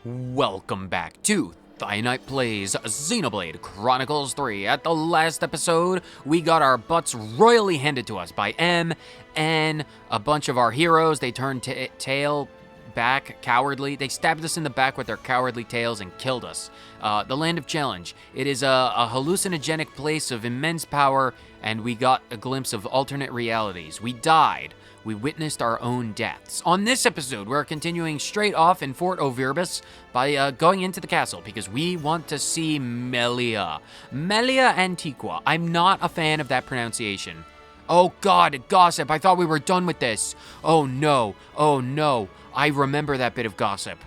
Welcome back to Night Plays Xenoblade Chronicles 3. At the last episode, we got our butts royally handed to us by M and a bunch of our heroes. They turned tail back cowardly. They stabbed us in the back with their cowardly tails and killed us. The Land of Challenge. It is a hallucinogenic place of immense power, and we got a glimpse of alternate realities. We died. We witnessed our own deaths. On this episode, we're continuing straight off in Fort Ovirbus by going into the castle because we want to see Melia. Melia Antiqua. I'm not a fan of that pronunciation. Oh God, gossip. I thought we were done with this. Oh no. Oh no. I remember that bit of gossip.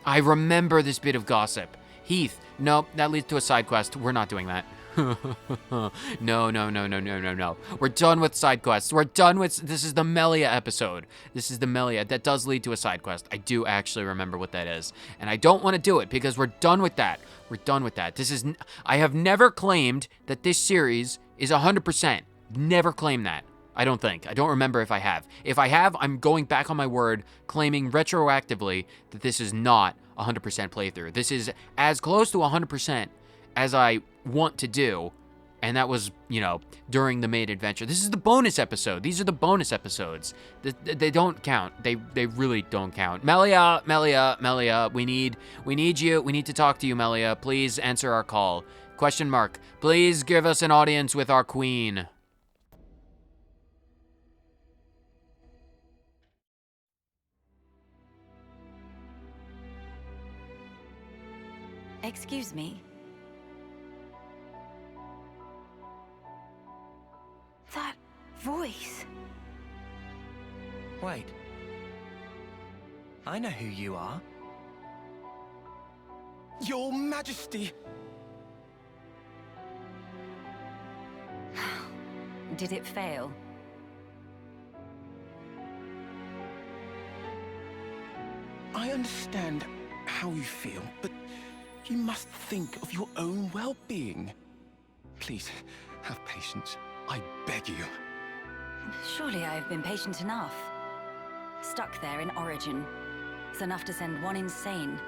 I remember this bit of gossip. Heath. No, that leads to a side quest. We're not doing that. No. We're done with side quests. We're done with, this is the Melia episode. This is the Melia. That does lead to a side quest. I do actually remember what that is. And I don't want to do it because we're done with that. We're done with that. I have never claimed that this series is 100%. Never claimed that. I don't think. I don't remember if I have. If I have, I'm going back on my word, claiming retroactively that this is not 100% playthrough. This is as close to 100% as I want to do, and that was, during the main adventure. This is the bonus episode. These are the bonus episodes. They don't count. They really don't count. Melia, we need you. We need to talk to you, Melia. Please answer our call. ? Please give us an audience with our queen. Excuse me. That voice. Wait. I know who you are. Your Majesty! Did it fail? I understand how you feel, but you must think of your own well-being. Please, have patience. I beg you. Surely I have been patient enough. Stuck there in Origin. It's enough to send one insane.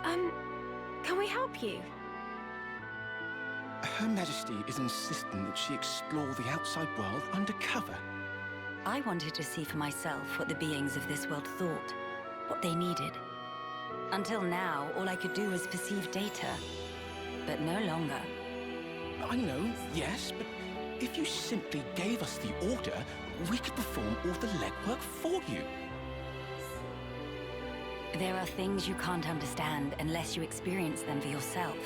Can we help you? Her Majesty is insisting that she explore the outside world undercover. I wanted to see for myself what the beings of this world thought, what they needed. Until now, all I could do was perceive data, but no longer. I know, yes, but if you simply gave us the order, we could perform all the legwork for you. There are things you can't understand unless you experience them for yourself.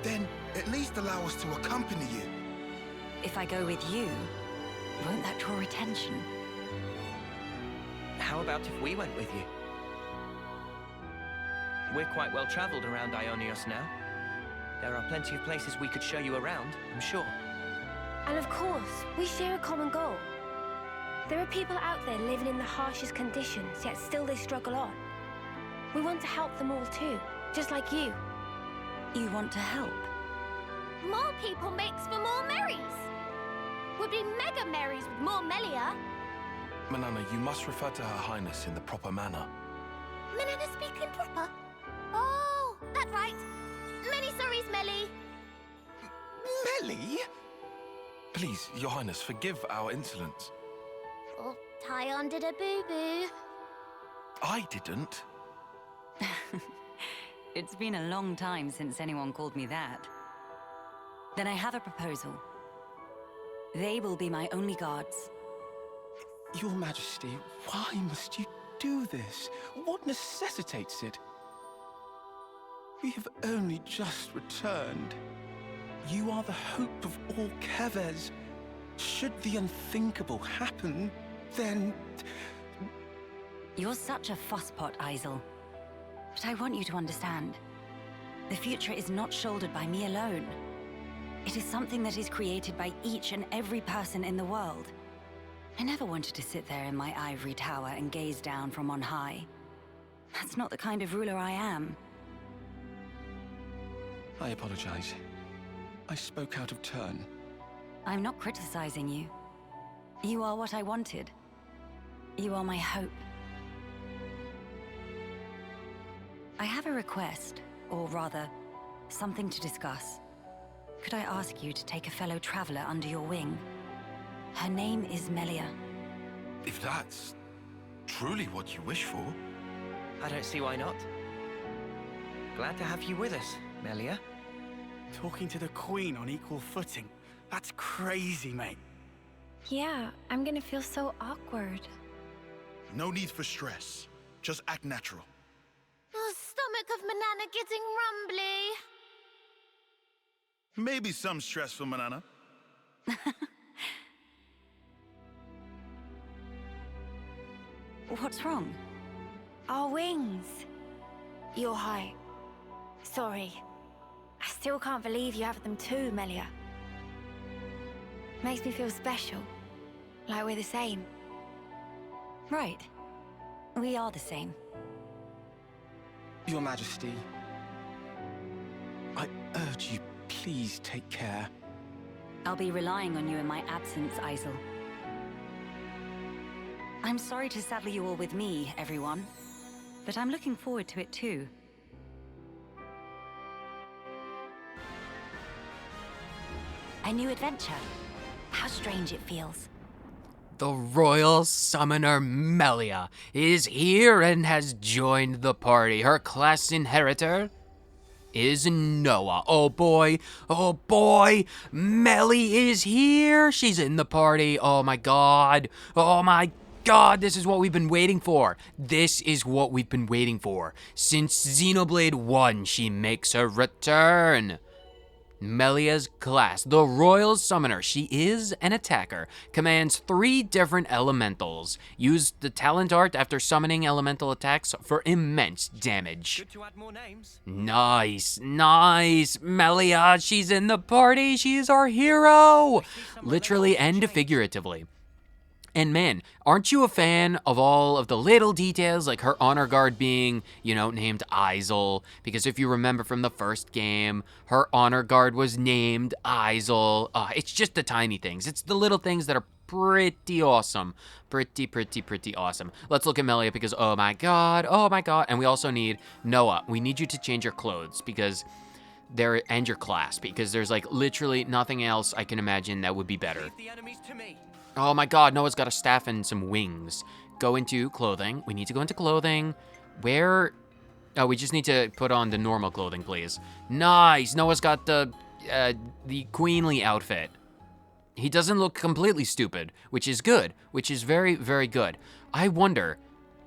Then at least allow us to accompany you. If I go with you, won't that draw attention? How about if we went with you? We're quite well traveled around Ionios now. There are plenty of places we could show you around, I'm sure. And of course, we share a common goal. There are people out there living in the harshest conditions, yet still they struggle on. We want to help them all too, just like you. You want to help? More people makes for more Marys. We'd be mega Marys with more Melia. Manana, you must refer to Her Highness in the proper manner. Manana speaking proper? Oh, that's right. Many sorries, Melly. Melly? Please, Your Highness, forgive our insolence. Oh, Tyon did a boo-boo. I didn't. It's been a long time since anyone called me that. Then I have a proposal. They will be my only guards. Your Majesty, why must you do this? What necessitates it? We have only just returned. You are the hope of all Keves. Should the unthinkable happen, then... You're such a fusspot, Isel. But I want you to understand. The future is not shouldered by me alone. It is something that is created by each and every person in the world. I never wanted to sit there in my ivory tower and gaze down from on high. That's not the kind of ruler I am. I apologize. I spoke out of turn. I'm not criticizing you. You are what I wanted. You are my hope. I have a request, or rather, something to discuss. Could I ask you to take a fellow traveler under your wing? Her name is Melly. If that's truly what you wish for. I don't see why not. Glad to have you with us, Melia. Talking to the Queen on equal footing. That's crazy, mate. Yeah, I'm gonna feel so awkward. No need for stress. Just act natural. Oh, stomach of Manana getting rumbly. Maybe some stress for Manana. What's wrong? Our wings. Your height. Sorry. I still can't believe you have them too, Melia. Makes me feel special. Like we're the same. Right. We are the same. Your Majesty, I urge you, please take care. I'll be relying on you in my absence, Isel. I'm sorry to saddle you all with me, everyone, but I'm looking forward to it too. A new adventure. How strange it feels. The royal summoner Melia is here and has joined the party. Her class inheritor is Noah. Oh boy, Melly is here. She's in the party. Oh my god, this is what we've been waiting for. This is what we've been waiting for. Since Xenoblade 1, she makes her return. Melia's class, the Royal Summoner. She is an attacker, commands 3 different elementals. Use the talent art after summoning elemental attacks for immense damage. Good to add more names. Nice. Melia, she's in the party. She's our hero. Literally and figuratively. And man, aren't you a fan of all of the little details, like her honor guard being, named Isel? Because if you remember from the first game, her honor guard was named Isel. It's just the tiny things. It's the little things that are pretty awesome. Pretty awesome. Let's look at Melia because, oh my god. And we also need Noah. We need you to change your clothes because and your class, because there's like literally nothing else I can imagine that would be better. Leave the enemies to me. Oh my god, Noah's got a staff and some wings. Go into clothing. We need to go into clothing. Where? Oh, we just need to put on the normal clothing, please. Nice! Noah's got the queenly outfit. He doesn't look completely stupid, which is good. Which is very, very good. I wonder,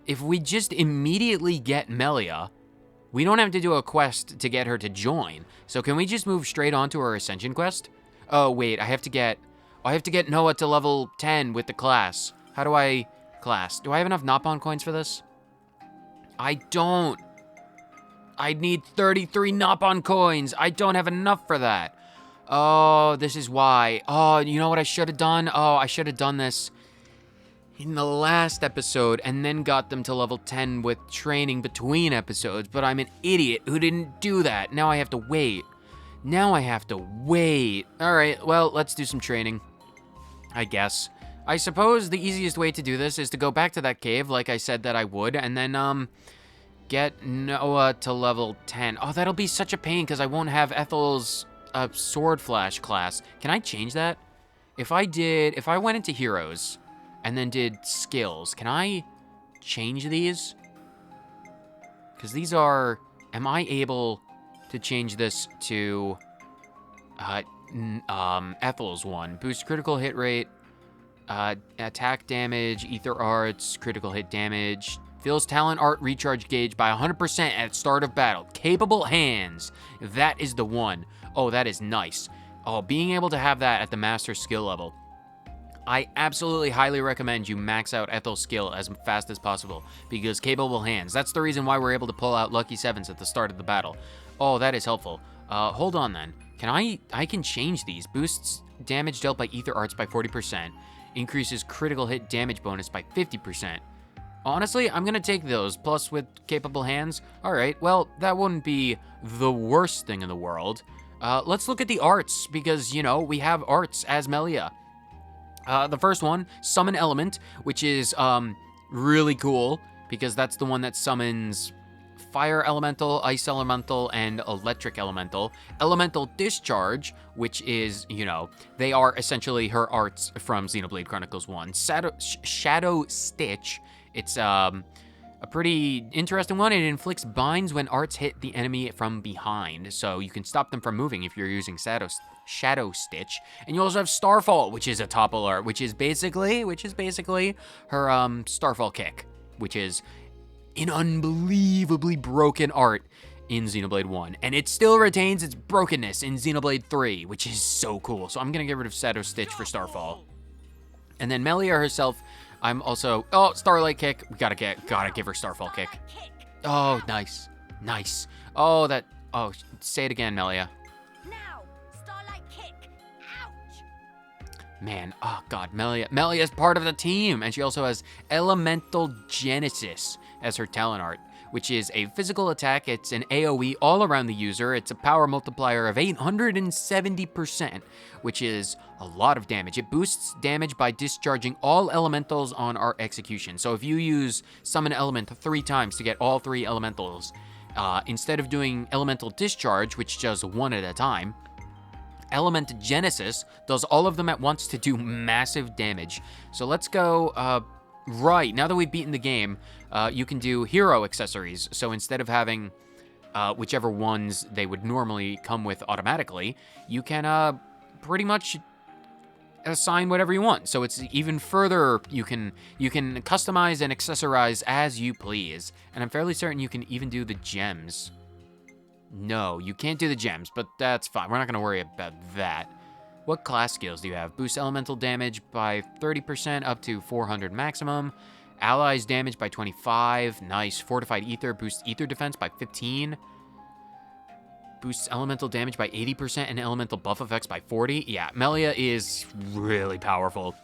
if we just immediately get Melia, we don't have to do a quest to get her to join. So can we just move straight on to her Ascension quest? Oh, wait, I have to get Noah to level 10 with the class. How do I class? Do I have enough Nopon coins for this? I don't. I need 33 Nopon coins. I don't have enough for that. Oh, this is why. Oh, you know what I should have done? Oh, I should have done this in the last episode and then got them to level 10 with training between episodes, but I'm an idiot who didn't do that. Now I have to wait. All right, well, let's do some training, I guess. I suppose the easiest way to do this is to go back to that cave like I said that I would, and then, get Noah to level 10. Oh, that'll be such a pain because I won't have Ethel's sword flash class. Can I change that? If I went into heroes and then did skills, can I change these? Because these are, am I able to change this to Ethel's one? Boost critical hit rate, attack damage, ether arts, critical hit damage, fills talent art recharge gauge by 100% at start of battle. Capable hands, that is the one. Oh, that is nice. Oh, being able to have that at the master skill level. I absolutely highly recommend you max out Ethel's skill as fast as possible because capable hands, that's the reason why we're able to pull out lucky 7s at the start of the battle. Oh, that is helpful. Hold on then. I can change these. Boosts damage dealt by ether arts by 40%. Increases critical hit damage bonus by 50%. Honestly, I'm gonna take those, plus with capable hands. All right, well, that wouldn't be the worst thing in the world. Let's look at the arts, because, we have arts as Melia. The first one, Summon Element, which is really cool, because that's the one that summons Fire Elemental, Ice Elemental, and Electric Elemental. Elemental Discharge, which is, you know, they are essentially her arts from Xenoblade Chronicles 1. Shadow Stitch, it's a pretty interesting one. It inflicts binds when arts hit the enemy from behind, so you can stop them from moving if you're using Shadow Stitch. And you also have Starfall, which is a topple art, which is basically her Starfall kick, which is an unbelievably broken art in Xenoblade 1. And it still retains its brokenness in Xenoblade 3, which is so cool. So I'm gonna get rid of Shadow Stitch for Starfall. And then Melia herself, I'm also, oh, Starlight Kick. We gotta give her Starfall Kick. Oh, nice. Nice. Oh, say it again, Melia. Now, Starlight Kick. Ouch! Man, oh god, Melia is part of the team, and she also has Elemental Genesis as her talent art, which is a physical attack. It's an AoE all around the user. It's a power multiplier of 870%, which is a lot of damage. It boosts damage by discharging all elementals on our execution. So if you use Summon Element 3 times to get all 3 elementals, instead of doing Elemental Discharge, which does 1 at a time, Element Genesis does all of them at once to do massive damage. So let's go, right, now that we've beaten the game, you can do hero accessories. So instead of having whichever ones they would normally come with automatically, you can pretty much assign whatever you want. So it's even further, you can customize and accessorize as you please. And I'm fairly certain you can even do the gems. No, you can't do the gems, but that's fine. We're not going to worry about that. What class skills do you have? Boost elemental damage by 30% up to 400 maximum. Allies damage by 25. Nice. Fortified Ether. Boosts Ether defense by 15. Boosts elemental damage by 80% and elemental buff effects by 40. Yeah, Melia is really powerful.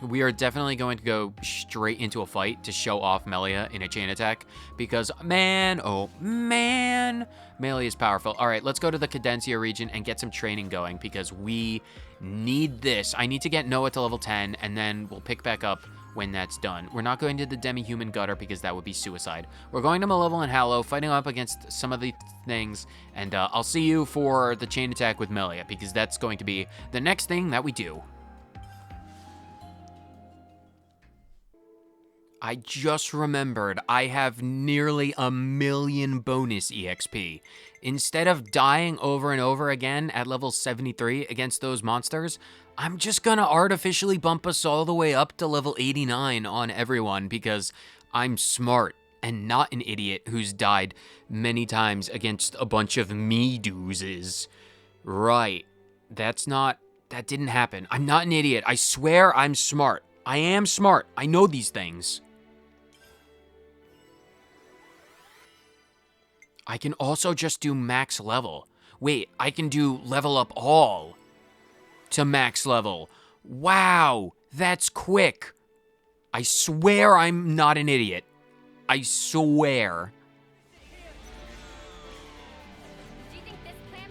We are definitely going to go straight into a fight to show off Melia in a chain attack because, man, oh man, Melia is powerful. All right, let's go to the Cadencia region and get some training going because we need this. I need to get Noah to level 10, and then we'll pick back up when that's done. We're not going to the demi-human gutter because that would be suicide. We're going to Malevel and Hallow, fighting up against some of the things, and I'll see you for the chain attack with Melia because that's going to be the next thing that we do. I just remembered I have nearly 1 million bonus EXP. Instead of dying over and over again at level 73 against those monsters, I'm just gonna artificially bump us all the way up to level 89 on everyone because I'm smart and not an idiot who's died many times against a bunch of me-doozes. Right, that didn't happen. I'm not an idiot. I swear I'm smart. I am smart. I know these things. I can also just do max level. Wait, I can do level up all to max level. Wow, that's quick. I swear I'm not an idiot. I swear.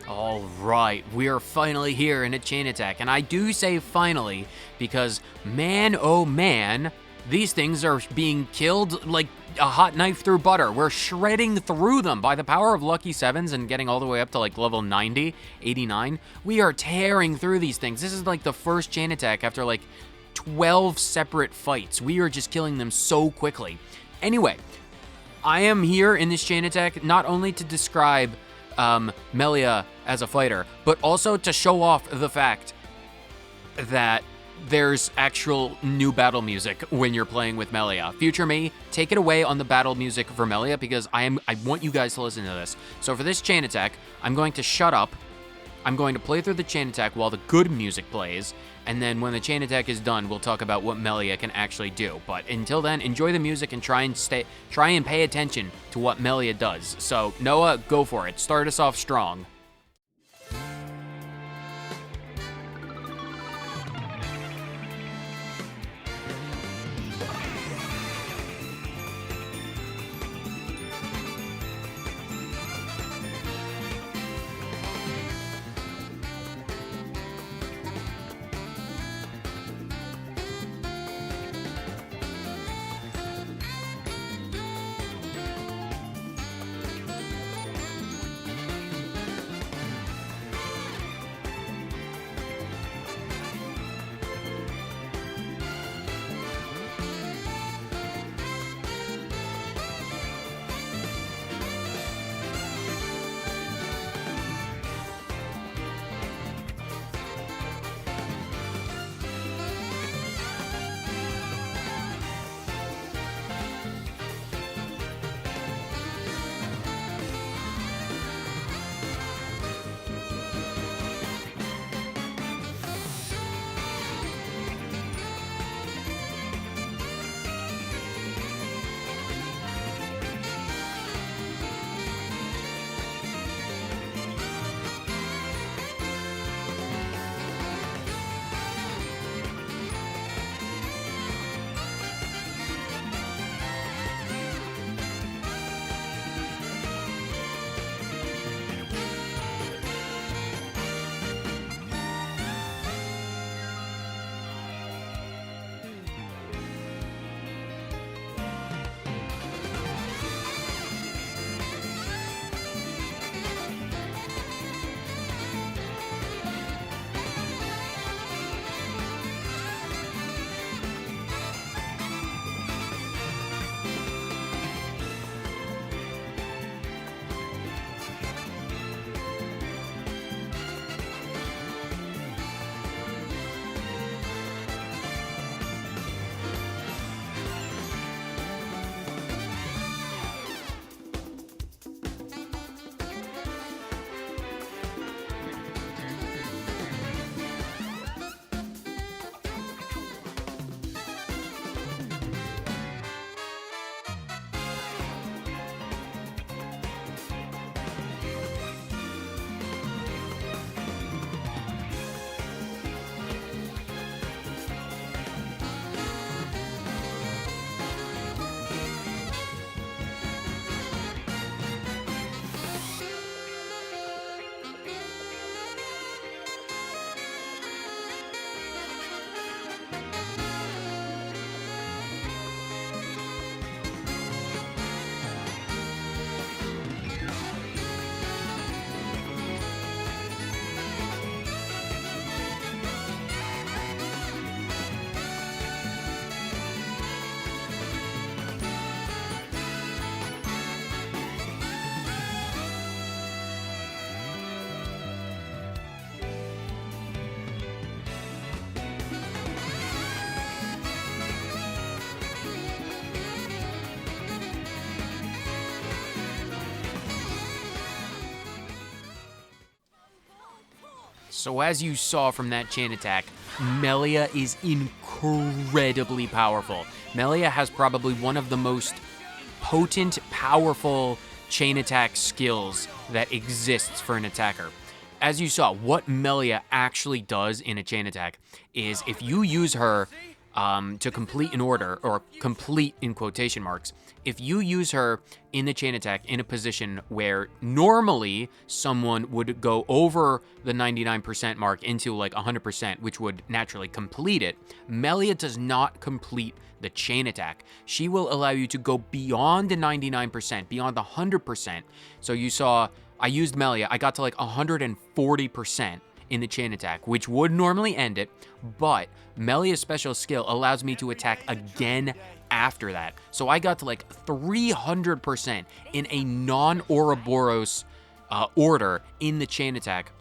All right, we are finally here in a chain attack. And I do say finally because, man, oh man, these things are being killed like a hot knife through butter. We're shredding through them by the power of Lucky Sevens and getting all the way up to like level 90, 89. We are tearing through these things. This is like the first chain attack after like 12 separate fights. We are just killing them so quickly. Anyway, I am here in this chain attack not only to describe Melia as a fighter, but also to show off the fact that there's actual new battle music when you're playing with Melia. Future me, take it away on the battle music for Melia because I want you guys to listen to this. So for this chain attack, I'm going to shut up. I'm going to play through the chain attack while the good music plays, and then when the chain attack is done, we'll talk about what Melia can actually do. But until then, enjoy the music and try and pay attention to what Melia does. So Noah, go for it. Start us off strong. So as you saw from that chain attack, Melia is incredibly powerful. Melia has probably one of the most potent, powerful chain attack skills that exists for an attacker. As you saw, what Melia actually does in a chain attack is if you use her to complete an order, or complete in quotation marks, if you use her in the chain attack in a position where normally someone would go over the 99% mark into like 100%, which would naturally complete it, Melia does not complete the chain attack. She will allow you to go beyond the 99%, beyond the 100%. So you saw, I used Melia, I got to like 140% in the chain attack, which would normally end it, but Melia's special skill allows me to attack again after that. So I got to like 300% in a non-Ouroboros order in the chain attack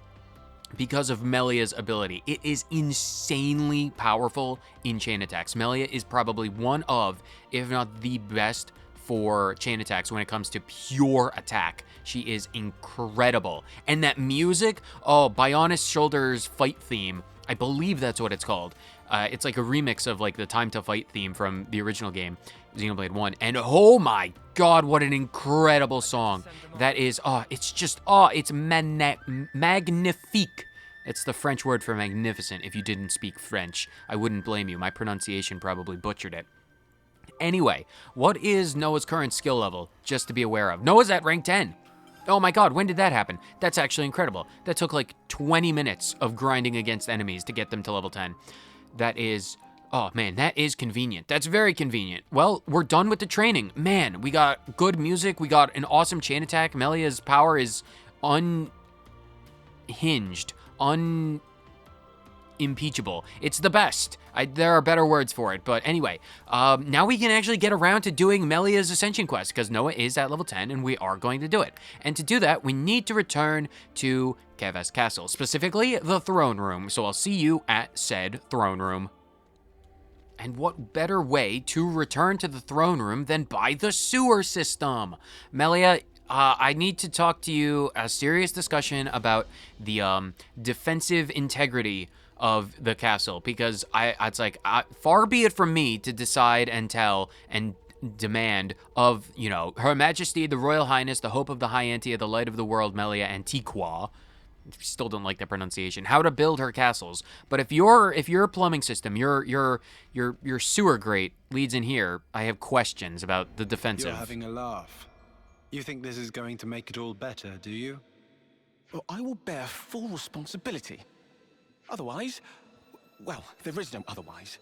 because of Melia's ability. It is insanely powerful in chain attacks. Melia is probably one of, if not the best for chain attacks when it comes to pure attack. She is incredible. And that music, oh, Bionis Shoulder's fight theme, I believe that's what it's called. It's like a remix of like the Time to Fight theme from the original game, Xenoblade 1. And oh my god, what an incredible song. That is, it's just, it's magnifique. It's the French word for magnificent. If you didn't speak French, I wouldn't blame you. My pronunciation probably butchered it. Anyway, what is Noah's current skill level, just to be aware of? Noah's at rank 10. Oh my god, when did that happen? That's actually incredible. That took like 20 minutes of grinding against enemies to get them to level 10. That is, oh man, that is convenient. That's very convenient. Well, we're done with the training. Man, we got good music. We got an awesome chain attack. Melia's power is unhinged, unimpeachable. It's the best. There are better words for it, but anyway, now we can actually get around to doing Melia's Ascension quest, because Noah is at level 10, and we are going to do it. And to do that, we need to return to Keves Castle, specifically the throne room, so I'll see you at said throne room. And what better way to return to the throne room than by the sewer system? Melia, I need to talk to you, a serious discussion about the defensive integrity of the castle, because it's like, far be it from me to decide and tell and demand of, you know, Her Majesty, the Royal Highness, the Hope of the High Auntie of the Light of the World, Melia Antiqua, still don't like the pronunciation, how to build her castles. But if your plumbing system, your sewer grate leads in here, I have questions about the defensive. You're having a laugh. You think this is going to make it all better, do you? Well, I will bear full responsibility. Otherwise, well, there is no otherwise.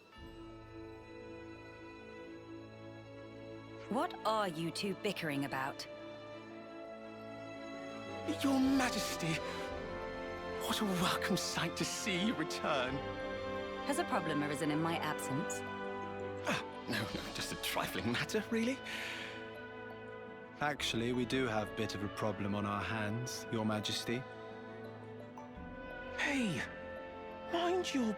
What are you two bickering about? Your Majesty, what a welcome sight to see you return. Has a problem arisen in my absence? No, just a trifling matter, really. Actually, we do have a bit of a problem on our hands, Your Majesty. Hey, mind your...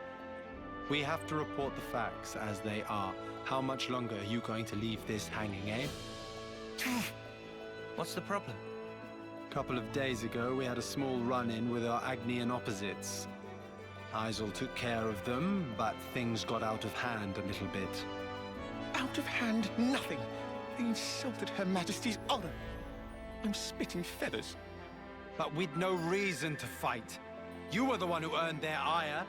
We have to report the facts as they are. How much longer are you going to leave this hanging, eh? What's the problem? A couple of days ago, we had a small run-in with our Agnian opposites. Isel took care of them, but things got out of hand a little bit. Out of hand, nothing. They insulted Her Majesty's honor. I'm spitting feathers. But we'd no reason to fight. You were the one who earned their ire.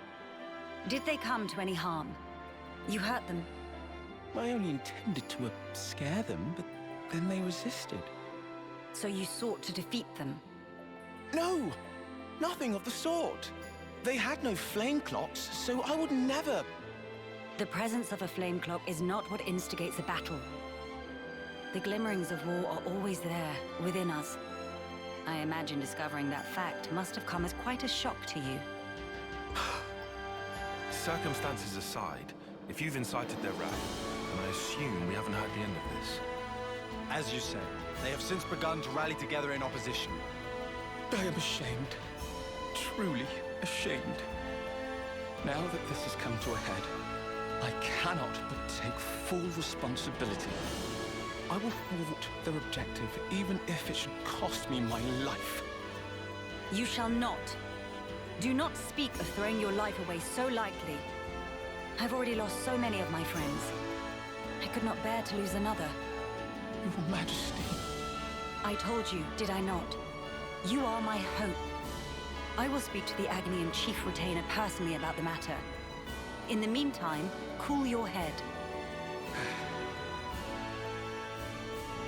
Did they come to any harm? You hurt them? I only intended to scare them, but then they resisted. So you sought to defeat them? No, nothing of the sort. They had no flame clocks, so I would never... The presence of a flame clock is not what instigates a battle. The glimmerings of war are always there, within us. I imagine discovering that fact must have come as quite a shock to you. Circumstances aside, if you've incited their wrath, then I assume we haven't heard the end of this. As you say, they have since begun to rally together in opposition. I am ashamed. Truly ashamed. Now that this has come to a head, I cannot but take full responsibility. I will thwart their objective, even if it should cost me my life. You shall not. Do not speak of throwing your life away so lightly. I've already lost so many of my friends. I could not bear to lose another. Your Majesty. I told you, did I not? You are my hope. I will speak to the Agnian Chief Retainer personally about the matter. In the meantime, cool your head.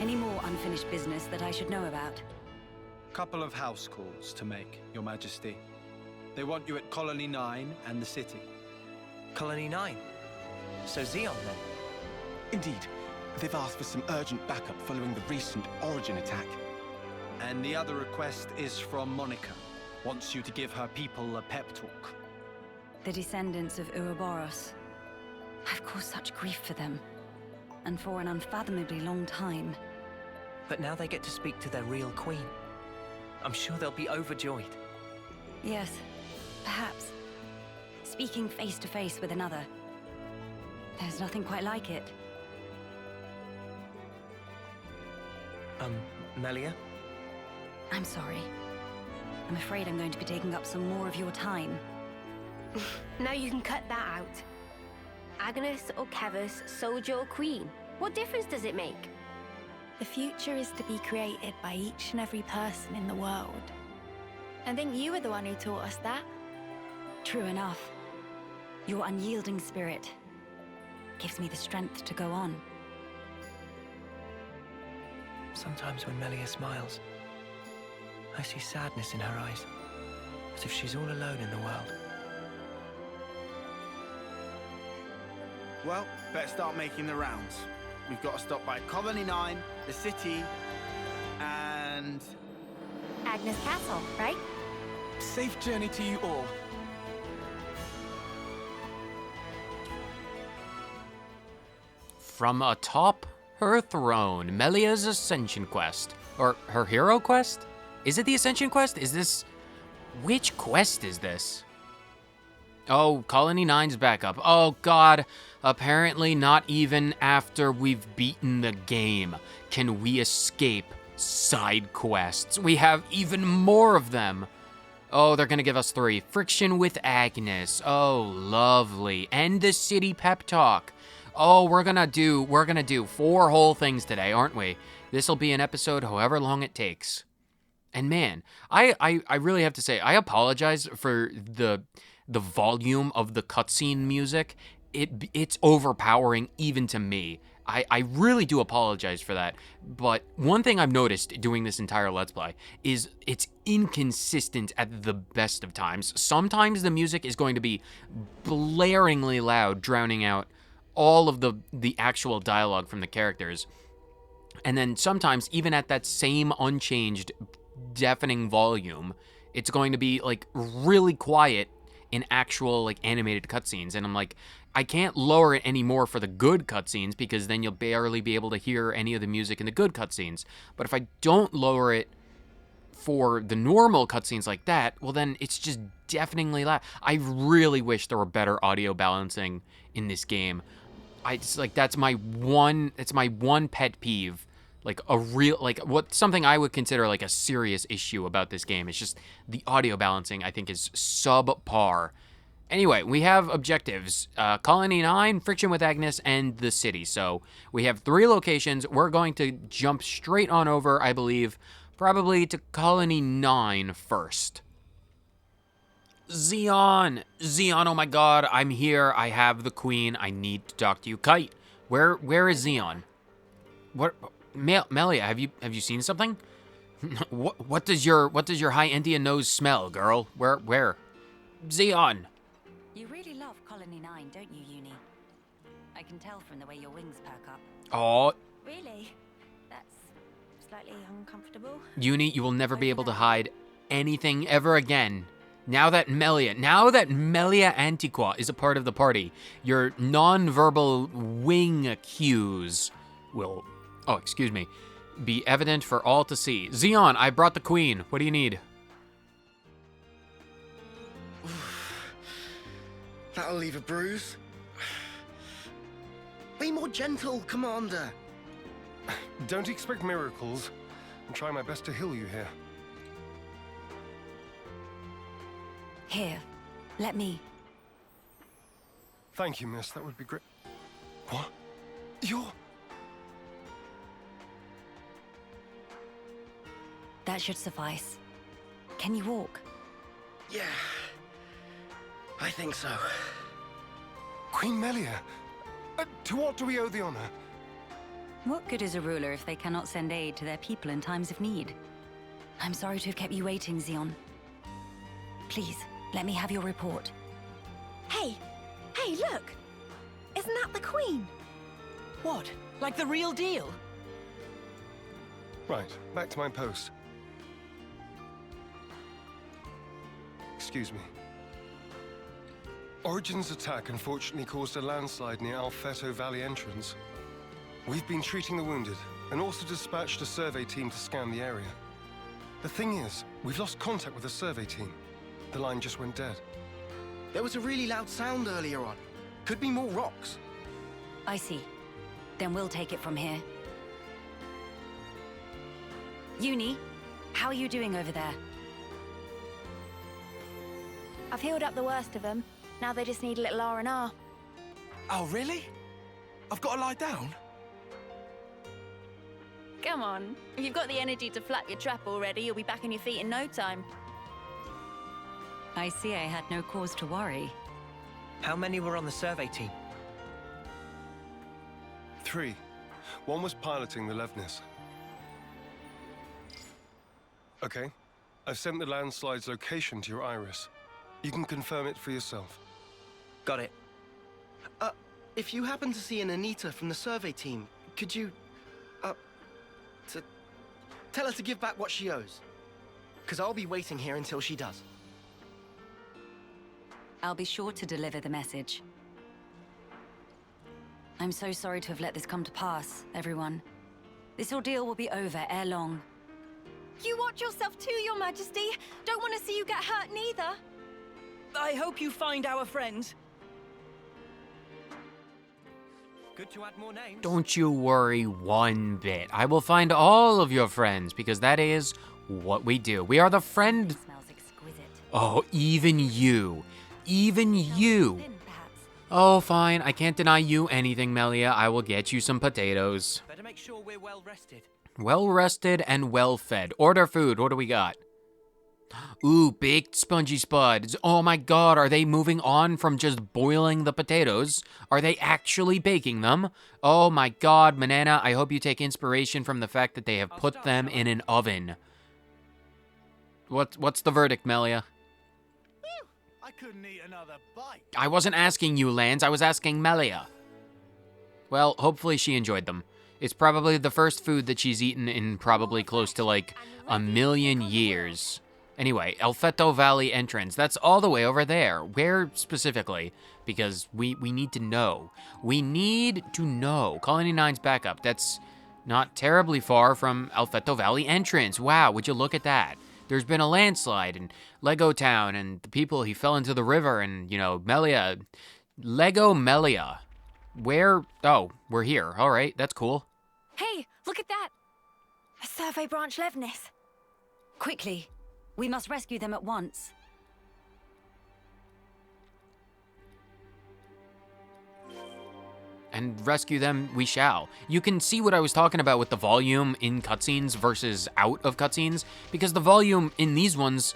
Any more unfinished business that I should know about? Couple of house calls to make, Your Majesty. They want you at Colony 9 and the city. Colony 9? So Xeon, then? Indeed. They've asked for some urgent backup following the recent Origin attack. And the other request is from Monica. Wants you to give her people a pep talk. The descendants of Ouroboros. I've caused such grief for them. And for an unfathomably long time. But now they get to speak to their real queen. I'm sure they'll be overjoyed. Yes, perhaps. Speaking face to face with another. There's nothing quite like it. Melia? I'm sorry. I'm afraid I'm going to be taking up some more of your time. Now you can cut that out. Agnes or Keves, soldier or queen. What difference does it make? The future is to be created by each and every person in the world. I think you were the one who taught us that. True enough. Your unyielding spirit gives me the strength to go on. Sometimes when Melia smiles, I see sadness in her eyes, as if she's all alone in the world. Well, better start making the rounds. We've got to stop by Colony 9, the city, and... Agnes Castle, right? Safe journey to you all. From atop her throne, Melia's Ascension Quest. Or her Hero Quest? Is it the Ascension Quest? Is this... Which quest is this? Oh, Colony 9's back up. Oh, God. Apparently not even after we've beaten the game can we escape side quests. We have even more of them. Oh, they're gonna give us 3. Friction with Agnes. Oh, lovely. And the city pep talk. Oh, we're gonna do 4 whole things today, aren't we? This'll be an episode however long it takes. And man, I really have to say, I apologize for the volume of the cutscene music. It's overpowering even to me. I really do apologize for that. But one thing I've noticed doing this entire Let's Play is it's inconsistent at the best of times. Sometimes the music is going to be blaringly loud, drowning out all of the actual dialogue from the characters. And then sometimes, even at that same unchanged, deafening volume, it's going to be like really quiet in actual like animated cutscenes. And I'm like, I can't lower it anymore for the good cutscenes because then you'll barely be able to hear any of the music in the good cutscenes. But if I don't lower it for the normal cutscenes like that, well then it's just deafeningly loud. I really wish there were better audio balancing in this game. That's my one pet peeve. Like a real, something I would consider like a serious issue about this game. It's just the audio balancing, I think, is subpar. Anyway, we have objectives. Colony 9, Friction with Agnes, and the city. So we have 3 locations. We're going to jump straight on over, I believe, probably to Colony 9 first. Xeon, oh my god, I'm here. I have the queen. I need to talk to you. Kite, where is Xeon? What? Melly, have you seen something? What does your high Indian nose smell, girl? Where? Xeon. You really love Colony 9, don't you, Uni? I can tell from the way your wings perk up. Oh. Really? That's slightly uncomfortable. Uni, you will never be able to hide anything ever again. Now that Melia Antiqua is a part of the party, your non-verbal wing cues will, be evident for all to see. Xeon, I brought the queen. What do you need? That'll leave a bruise. Be more gentle, Commander. Don't expect miracles. I'm trying my best to heal you here. Here, let me. Thank you, miss. That would be great. What? You're... That should suffice. Can you walk? Yeah, I think so. Queen Melia? To what do we owe the honor? What good is a ruler if they cannot send aid to their people in times of need? I'm sorry to have kept you waiting, Xeon. Please, let me have your report. Hey! Hey, look! Isn't that the Queen? What? Like the real deal? Right, back to my post. Excuse me. Origin's attack unfortunately caused a landslide near Alfetto Valley entrance. We've been treating the wounded, and also dispatched a survey team to scan the area. The thing is, we've lost contact with the survey team. The line just went dead. There was a really loud sound earlier on. Could be more rocks. I see. Then we'll take it from here. Uni, how are you doing over there? I've healed up the worst of them. Now they just need a little R&R. Oh, really? I've got to lie down? Come on. If you've got the energy to flap your trap already, you'll be back on your feet in no time. I see I had no cause to worry. How many were on the survey team? 3. One was piloting the Levnis. Okay. I've sent the landslide's location to your iris. You can confirm it for yourself. Got it. If you happen to see an Anita from the survey team, could you, tell her to give back what she owes? Because I'll be waiting here until she does. I'll be sure to deliver the message. I'm so sorry to have let this come to pass, everyone. This ordeal will be over ere long. You watch yourself too, Your Majesty. Don't want to see you get hurt neither. I hope you find our friends. Good to add more names. Don't you worry one bit. I will find all of your friends, because that is what we do. We are the friend... Smells exquisite. Oh, even you. Even you. Thin, perhaps. Oh, fine. I can't deny you anything, Melia. I will get you some potatoes. Better make sure we're well rested. Well rested and well fed. Order food. What do we got? Ooh, baked spongy spuds. Oh my god, are they moving on from just boiling the potatoes? Are they actually baking them? Oh my god, Manana, I hope you take inspiration from the fact that they have put them in an oven. What's the verdict, Melia? I couldn't eat another bite. I wasn't asking you, Lance, I was asking Melia. Well, hopefully she enjoyed them. It's probably the first food that she's eaten in probably close to like 1,000,000 years. Anyway, Alfetto Valley entrance. That's all the way over there. Where specifically? Because we need to know. We need to know. Colony 9's back up. That's not terribly far from Alfetto Valley entrance. Wow, would you look at that? There's been a landslide in Lego Town, and the people, he fell into the river, and, you know, Melia. Lego Melia. Where? Oh, we're here. All right, that's cool. Hey, look at that. A survey branch Levnis. Quickly. We must rescue them at once. And rescue them we shall. You can see what I was talking about with the volume in cutscenes versus out of cutscenes, because the volume in these ones,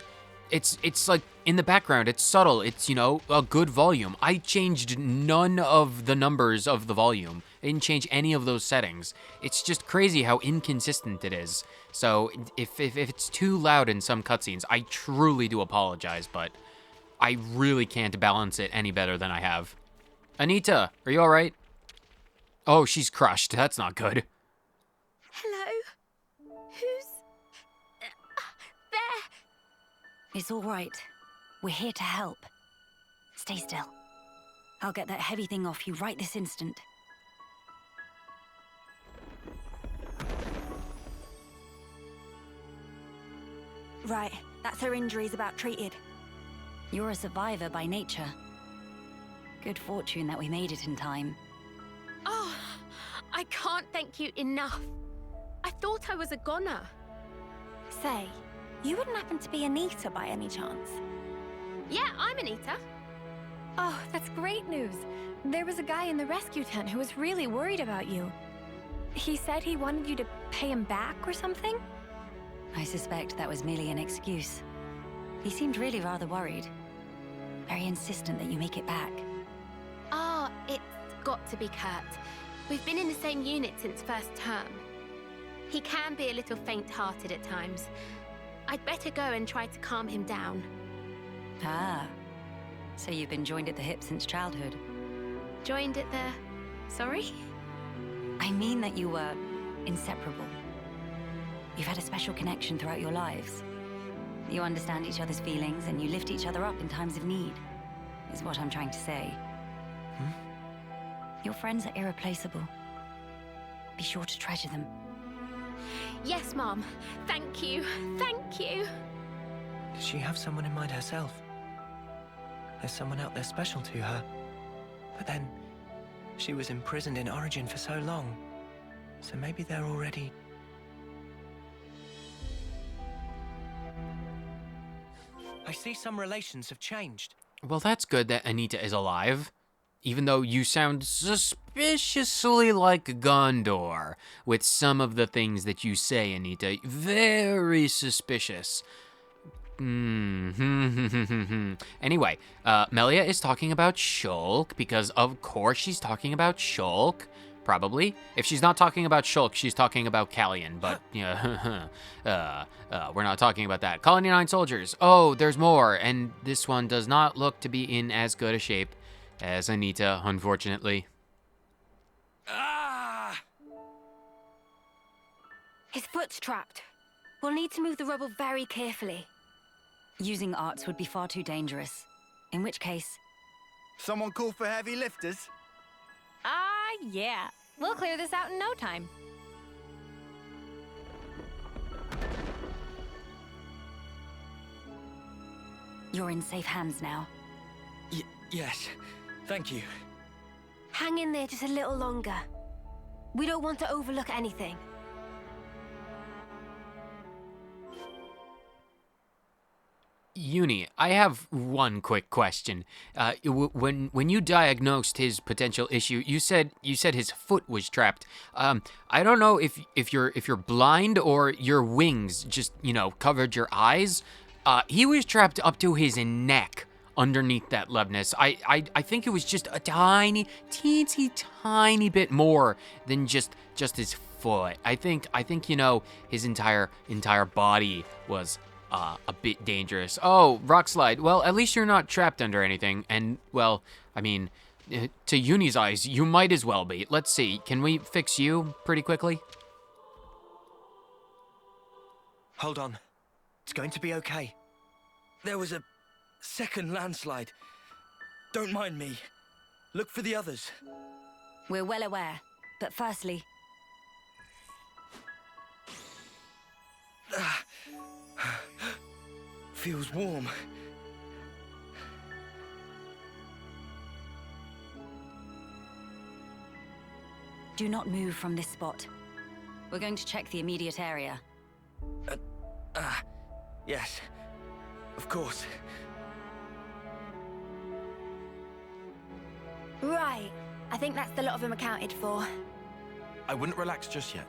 it's like in the background, it's subtle, it's, you know, a good volume. I changed none of the numbers of the volume. I didn't change any of those settings. It's just crazy how inconsistent it is. So if it's too loud in some cutscenes, I truly do apologize, but I really can't balance it any better than I have. Anita, are you all right? Oh, she's crushed. That's not good. Hello? Who's... there? It's all right. We're here to help. Stay still. I'll get that heavy thing off you right this instant. Right, that's her injuries about treated. You're a survivor by nature. Good fortune that we made it in time. Oh, I can't thank you enough. I thought I was a goner. Say, you wouldn't happen to be Anita by any chance? Yeah, I'm Anita. Oh, that's great news. There was a guy in the rescue tent who was really worried about you. He said he wanted you to pay him back or something? I suspect that was merely an excuse. He seemed really rather worried. Very insistent that you make it back. Ah, it's got to be Kurt. We've been in the same unit since first term. He can be a little faint-hearted at times. I'd better go and try to calm him down. Ah, so you've been joined at the hip since childhood? Joined at the... Sorry? I mean that you were inseparable. You've had a special connection throughout your lives. You understand each other's feelings and you lift each other up in times of need, is what I'm trying to say. Your friends are irreplaceable. Be sure to treasure them. Yes, Mom. Thank you. Thank you. Does she have someone in mind herself? There's someone out there special to her. But then, she was imprisoned in Origin for so long. So maybe they're already... I see some relations have changed. Well, that's good that Anita is alive. Even though you sound suspiciously like Gondor with some of the things that you say, Anita. Very suspicious. Anyway, Melia is talking about Shulk because, of course, she's talking about Shulk. Probably. If she's not talking about Shulk, she's talking about Callion, but, yeah, we're not talking about that. Colony 9 soldiers. Oh, there's more, and this one does not look to be in as good a shape as Anita, unfortunately. Ah! His foot's trapped. We'll need to move the rubble very carefully. Using arts would be far too dangerous. In which case... Someone call for heavy lifters? Yeah. We'll clear this out in no time. You're in safe hands now. Yes. Thank you. Hang in there just a little longer. We don't want to overlook anything. Uni, I have one quick question. When you diagnosed his potential issue, you said his foot was trapped. I don't know if you're blind or your wings just covered your eyes. He was trapped up to his neck underneath that Levness. I think it was just a teensy tiny bit more than just his foot. I think his entire body was a bit dangerous. Oh, rock slide. Well, at least you're not trapped under anything. And, well, I mean, to Uni's eyes, you might as well be. Let's see. Can we fix you pretty quickly? Hold on. It's going to be okay. There was a second landslide. Don't mind me. Look for the others. We're well aware. But firstly... Feels warm. Do not move from this spot. We're going to check the immediate area. Yes. Of course. Right. I think that's the lot of them accounted for. I wouldn't relax just yet.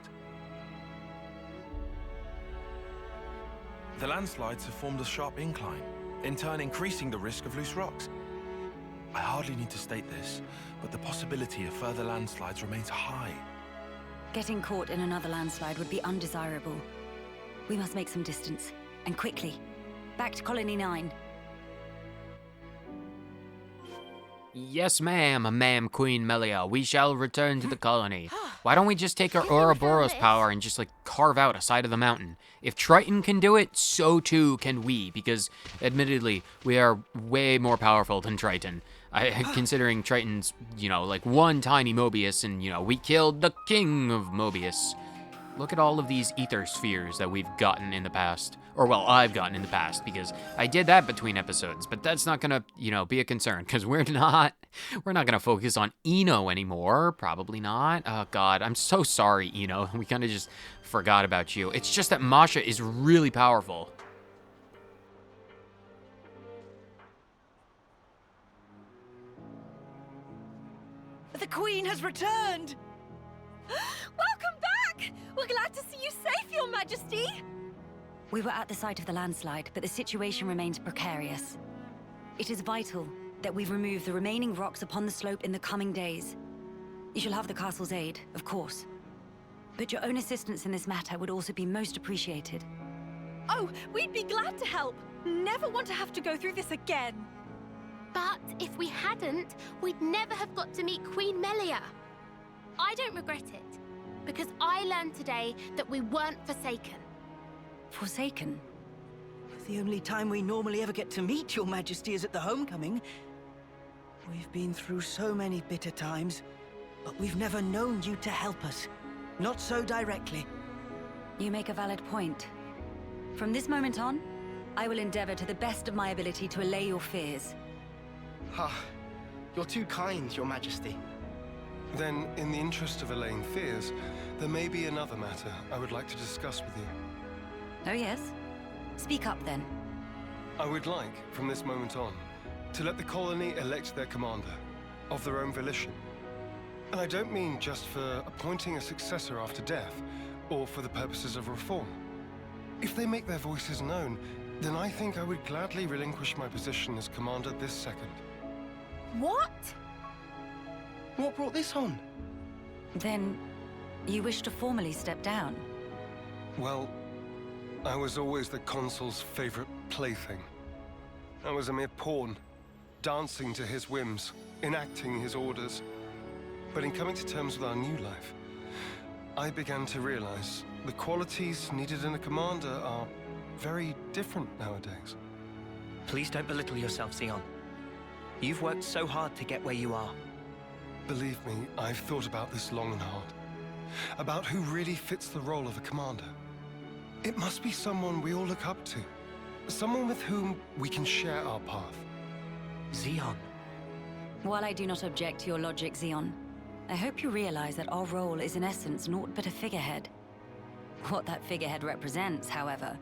The landslides have formed a sharp incline, in turn increasing the risk of loose rocks. I hardly need to state this, but the possibility of further landslides remains high. Getting caught in another landslide would be undesirable. We must make some distance, and quickly. Back to Colony 9. Yes, ma'am, Queen Melia. We shall return to the colony. Why don't we just take our Ouroboros power and just, carve out a side of the mountain? If Triton can do it, so too can we, because, admittedly, we are way more powerful than Triton. Considering Triton's, one tiny Mobius, and, we killed the king of Mobius. Look at all of these ether spheres that we've gotten in the past. Or, well, I've gotten in the past, because I did that between episodes, but that's not gonna, be a concern, because we're not gonna focus on Eno anymore. Probably not. Oh, God, I'm so sorry, Eno. We kind of just forgot about you. It's just that Masha is really powerful. Queen has returned! Welcome back! We're glad to see you safe, Your Majesty! We were at the site of the landslide, but the situation remains precarious. It is vital that we remove the remaining rocks upon the slope in the coming days. You shall have the castle's aid, of course. But your own assistance in this matter would also be most appreciated. Oh, we'd be glad to help. Never want to have to go through this again. But if we hadn't, we'd never have got to meet Queen Melia. I don't regret it, because I learned today that we weren't forsaken. Forsaken? The only time we normally ever get to meet Your Majesty is at the homecoming. We've been through so many bitter times, but we've never known you to help us. Not so directly. You make a valid point. From this moment on, I will endeavor to the best of my ability to allay your fears. You're too kind, Your Majesty. Then, in the interest of allaying fears, there may be another matter I would like to discuss with you. Oh yes? Speak up then. I would like, from this moment on, to let the colony elect their commander, of their own volition. And I don't mean just for appointing a successor after death, or for the purposes of reform. If they make their voices known, then I think I would gladly relinquish my position as commander this second. What? What brought this on? Then, you wish to formally step down? Well, I was always the consul's favorite plaything. I was a mere pawn, dancing to his whims, enacting his orders. But in coming to terms with our new life, I began to realize the qualities needed in a commander are very different nowadays. Please don't belittle yourself, Xeon. You've worked so hard to get where you are. Believe me, I've thought about this long and hard. About who really fits the role of a commander. It must be someone we all look up to. Someone with whom we can share our path. Xeon. While I do not object to your logic, Xeon, I hope you realize that our role is in essence naught but a figurehead. What that figurehead represents, however,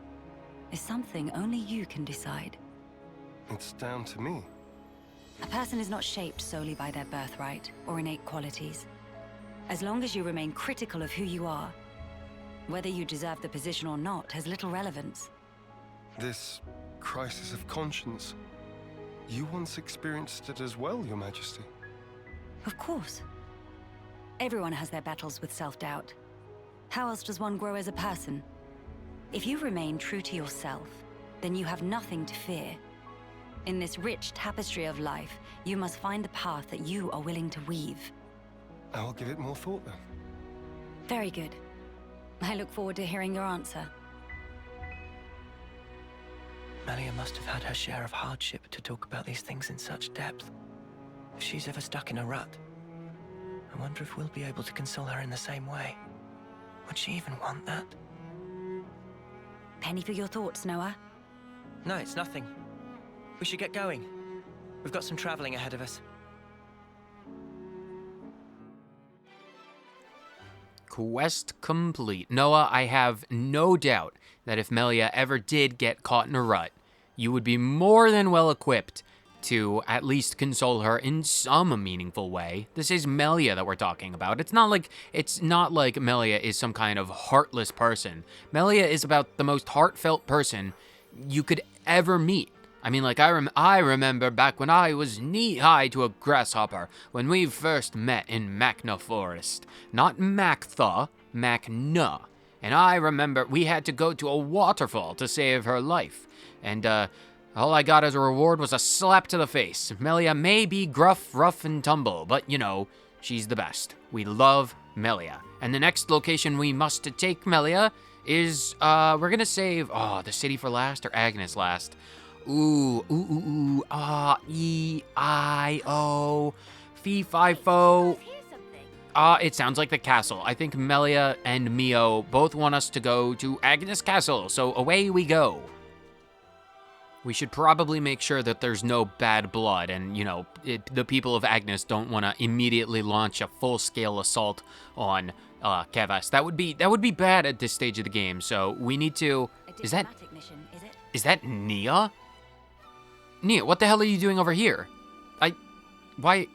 is something only you can decide. It's down to me. A person is not shaped solely by their birthright or innate qualities. As long as you remain critical of who you are, whether you deserve the position or not has little relevance. This crisis of conscience, you once experienced it as well, Your Majesty. Of course. Everyone has their battles with self-doubt. How else does one grow as a person? If you remain true to yourself, then you have nothing to fear. In this rich tapestry of life, you must find the path that you are willing to weave. I'll give it more thought then. Very good. I look forward to hearing your answer. Melia must have had her share of hardship to talk about these things in such depth. If she's ever stuck in a rut, I wonder if we'll be able to console her in the same way. Would she even want that? Penny for your thoughts, Noah. No, it's nothing. We should get going. We've got some traveling ahead of us. Quest complete. Noah, I have no doubt that if Melia ever did get caught in a rut, you would be more than well equipped to at least console her in some meaningful way. This is Melia that we're talking about. It's not like Melia is some kind of heartless person. Melia is about the most heartfelt person you could ever meet. I mean, like, I remember back when I was knee-high to a grasshopper when we first met in Macna Forest. Not Mactha, Macna. And I remember we had to go to a waterfall to save her life. And, all I got as a reward was a slap to the face. Melia may be gruff, rough, and tumble, but, you know, she's the best. We love Melia. And the next location we must take Melia is, we're gonna save, the city for last or Agnes last. E-I-O, fee-fi-fo. It sounds like the castle. I think Melia and Mio both want us to go to Agnes Castle, so away we go. We should probably make sure that there's no bad blood and, you know, the people of Agnes don't want to immediately launch a full-scale assault on Keves. That would be bad at this stage of the game, so we need to... Is that Nia? Nia, what the hell are you doing over here? Why...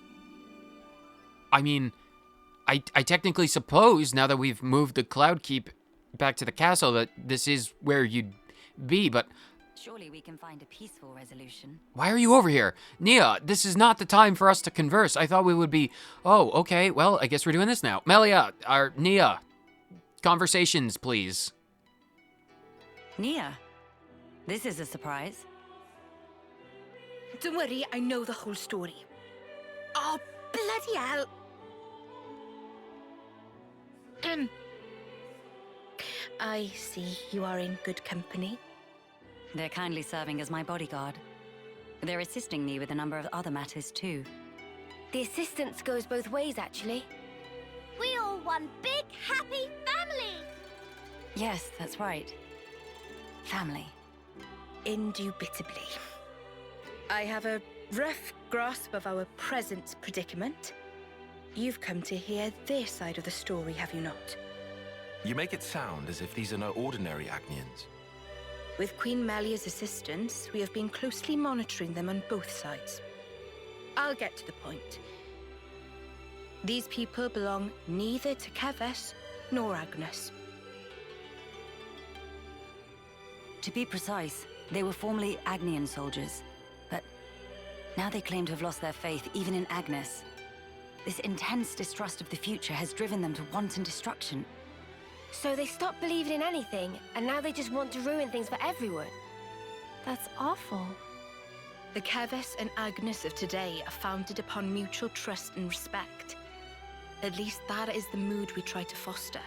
I mean, I technically suppose now that we've moved the Cloud Keep back to the castle that this is where you'd be, but... Surely we can find a peaceful resolution. Why are you over here? Nia, this is not the time for us to converse. I thought we would be... Oh, okay, well, I guess we're doing this now. Melia, or Nia, conversations, please. Nia, this is a surprise. Don't worry, I know the whole story. Oh, bloody hell. I see you are in good company. They're kindly serving as my bodyguard. They're assisting me with a number of other matters, too. The assistance goes both ways, actually. We all one big, happy family! Yes, that's right. Family. Indubitably. I have a rough grasp of our present predicament. You've come to hear their side of the story, have you not? You make it sound as if these are no ordinary Agnians. With Queen Melly's assistance, we have been closely monitoring them on both sides. I'll get to the point. These people belong neither to Keves nor Agnes. To be precise, they were formerly Agnian soldiers, but now they claim to have lost their faith even in Agnes. This intense distrust of the future has driven them to wanton destruction. So they stopped believing in anything, and now they just want to ruin things for everyone. That's awful. The Keves and Agnes of today are founded upon mutual trust and respect. At least that is the mood we try to foster.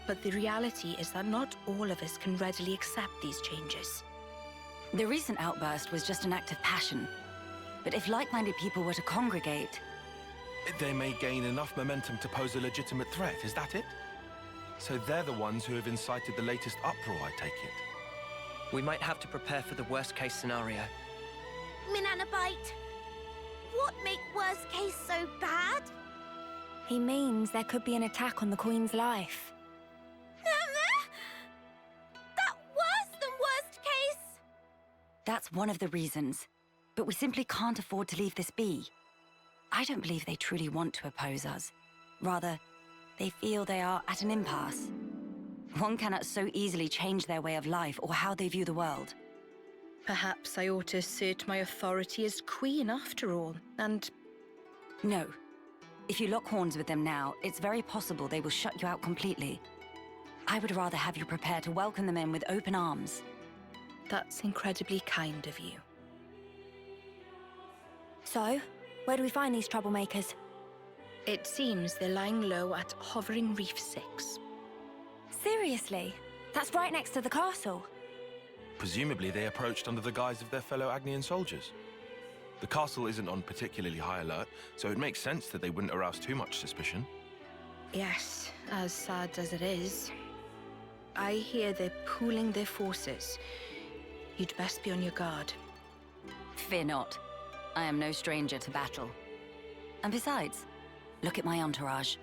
But the reality is that not all of us can readily accept these changes. The recent outburst was just an act of passion. But if like-minded people were to congregate... They may gain enough momentum to pose a legitimate threat, is that it? So they're the ones who have incited the latest uproar, I take it. We might have to prepare for the worst-case scenario. Minanabite, what make worst case so bad? He means there could be an attack on the Queen's life. That worse than worst case? That's one of the reasons. But we simply can't afford to leave this be. I don't believe they truly want to oppose us. Rather, they feel they are at an impasse. One cannot so easily change their way of life or how they view the world. Perhaps I ought to assert my authority as queen after all, and... No. If you lock horns with them now, it's very possible they will shut you out completely. I would rather have you prepare to welcome them in with open arms. That's incredibly kind of you. So, where do we find these troublemakers? It seems they're lying low at Hovering Reef 6. Seriously? That's right next to the castle. Presumably they approached under the guise of their fellow Agnian soldiers. The castle isn't on particularly high alert, so it makes sense that they wouldn't arouse too much suspicion. Yes, as sad as it is. I hear they're pooling their forces. You'd best be on your guard. Fear not. I am no stranger to battle. And besides, look at my entourage.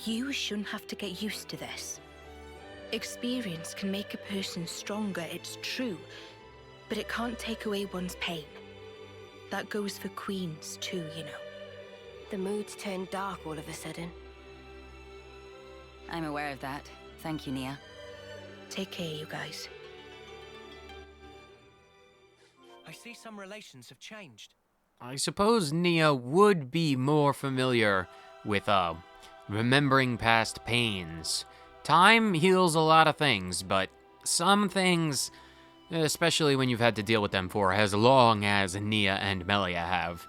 You shouldn't have to get used to this. Experience can make a person stronger, it's true, but it can't take away one's pain. That goes for queens too, you know. The mood's turned dark all of a sudden. I'm aware of that. Thank you, Nia. Take care, you guys. I see some relations have changed. I suppose Nia would be more familiar with, remembering past pains. Time heals a lot of things, but some things, especially when you've had to deal with them for as long as Nia and Melia have,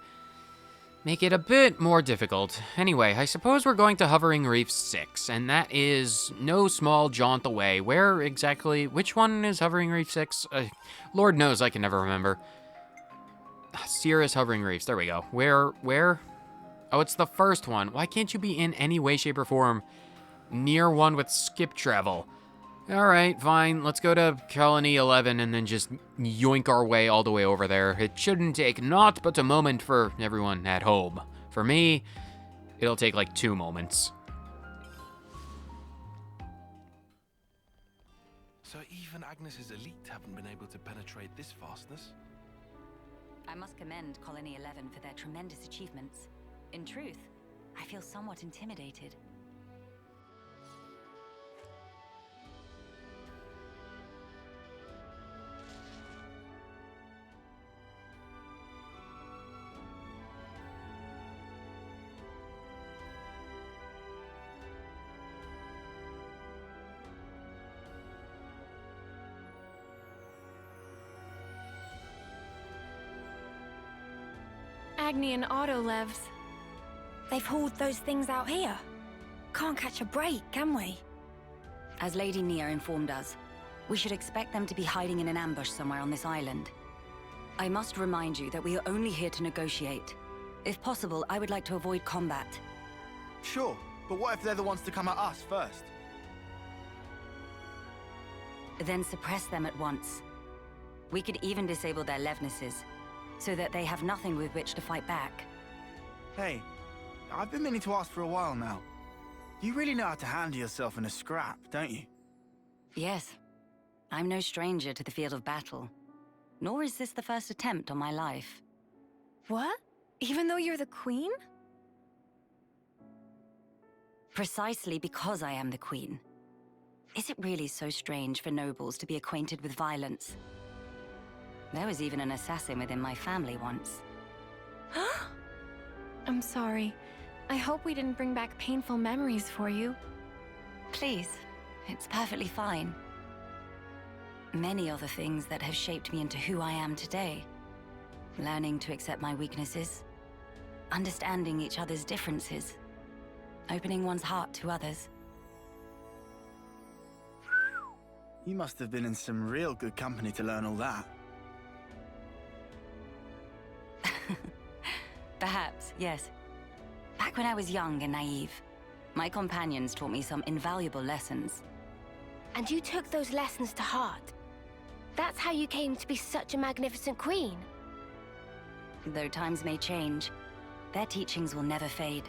make it a bit more difficult. Anyway, I suppose we're going to Hovering Reef 6, and that is no small jaunt away. Where exactly? Which one is Hovering Reef 6? Lord knows I can never remember. Sierra's Hovering Reefs. There we go. Where? Oh, it's the first one. Why can't you be in any way, shape, or form near one with skip travel? Alright, fine. Let's go to Colony 11 and then just yoink our way all the way over there. It shouldn't take naught but a moment for everyone at home. For me, it'll take like 2 moments. So even Agnes's elite haven't been able to penetrate this fastness? I must commend Colony 11 for their tremendous achievements. In truth, I feel somewhat intimidated. Agni and Autolevs. They've hauled those things out here. Can't catch a break, can we? As Lady Nia informed us, we should expect them to be hiding in an ambush somewhere on this island. I must remind you that we are only here to negotiate. If possible, I would like to avoid combat. Sure, but what if they're the ones to come at us first? Then suppress them at once. We could even disable their levnesses, so that they have nothing with which to fight back. Hey, I've been meaning to ask for a while now. You really know how to handle yourself in a scrap, don't you? Yes. I'm no stranger to the field of battle. Nor is this the first attempt on my life. What? Even though you're the queen? Precisely because I am the queen. Is it really so strange for nobles to be acquainted with violence? There was even an assassin within my family once. I'm sorry. I hope we didn't bring back painful memories for you. Please, it's perfectly fine. Many are the things that have shaped me into who I am today. Learning to accept my weaknesses, understanding each other's differences, opening one's heart to others. You must have been in some real good company to learn all that. Perhaps, yes. Back when I was young and naive, my companions taught me some invaluable lessons. And you took those lessons to heart. That's how you came to be such a magnificent queen. Though times may change, their teachings will never fade.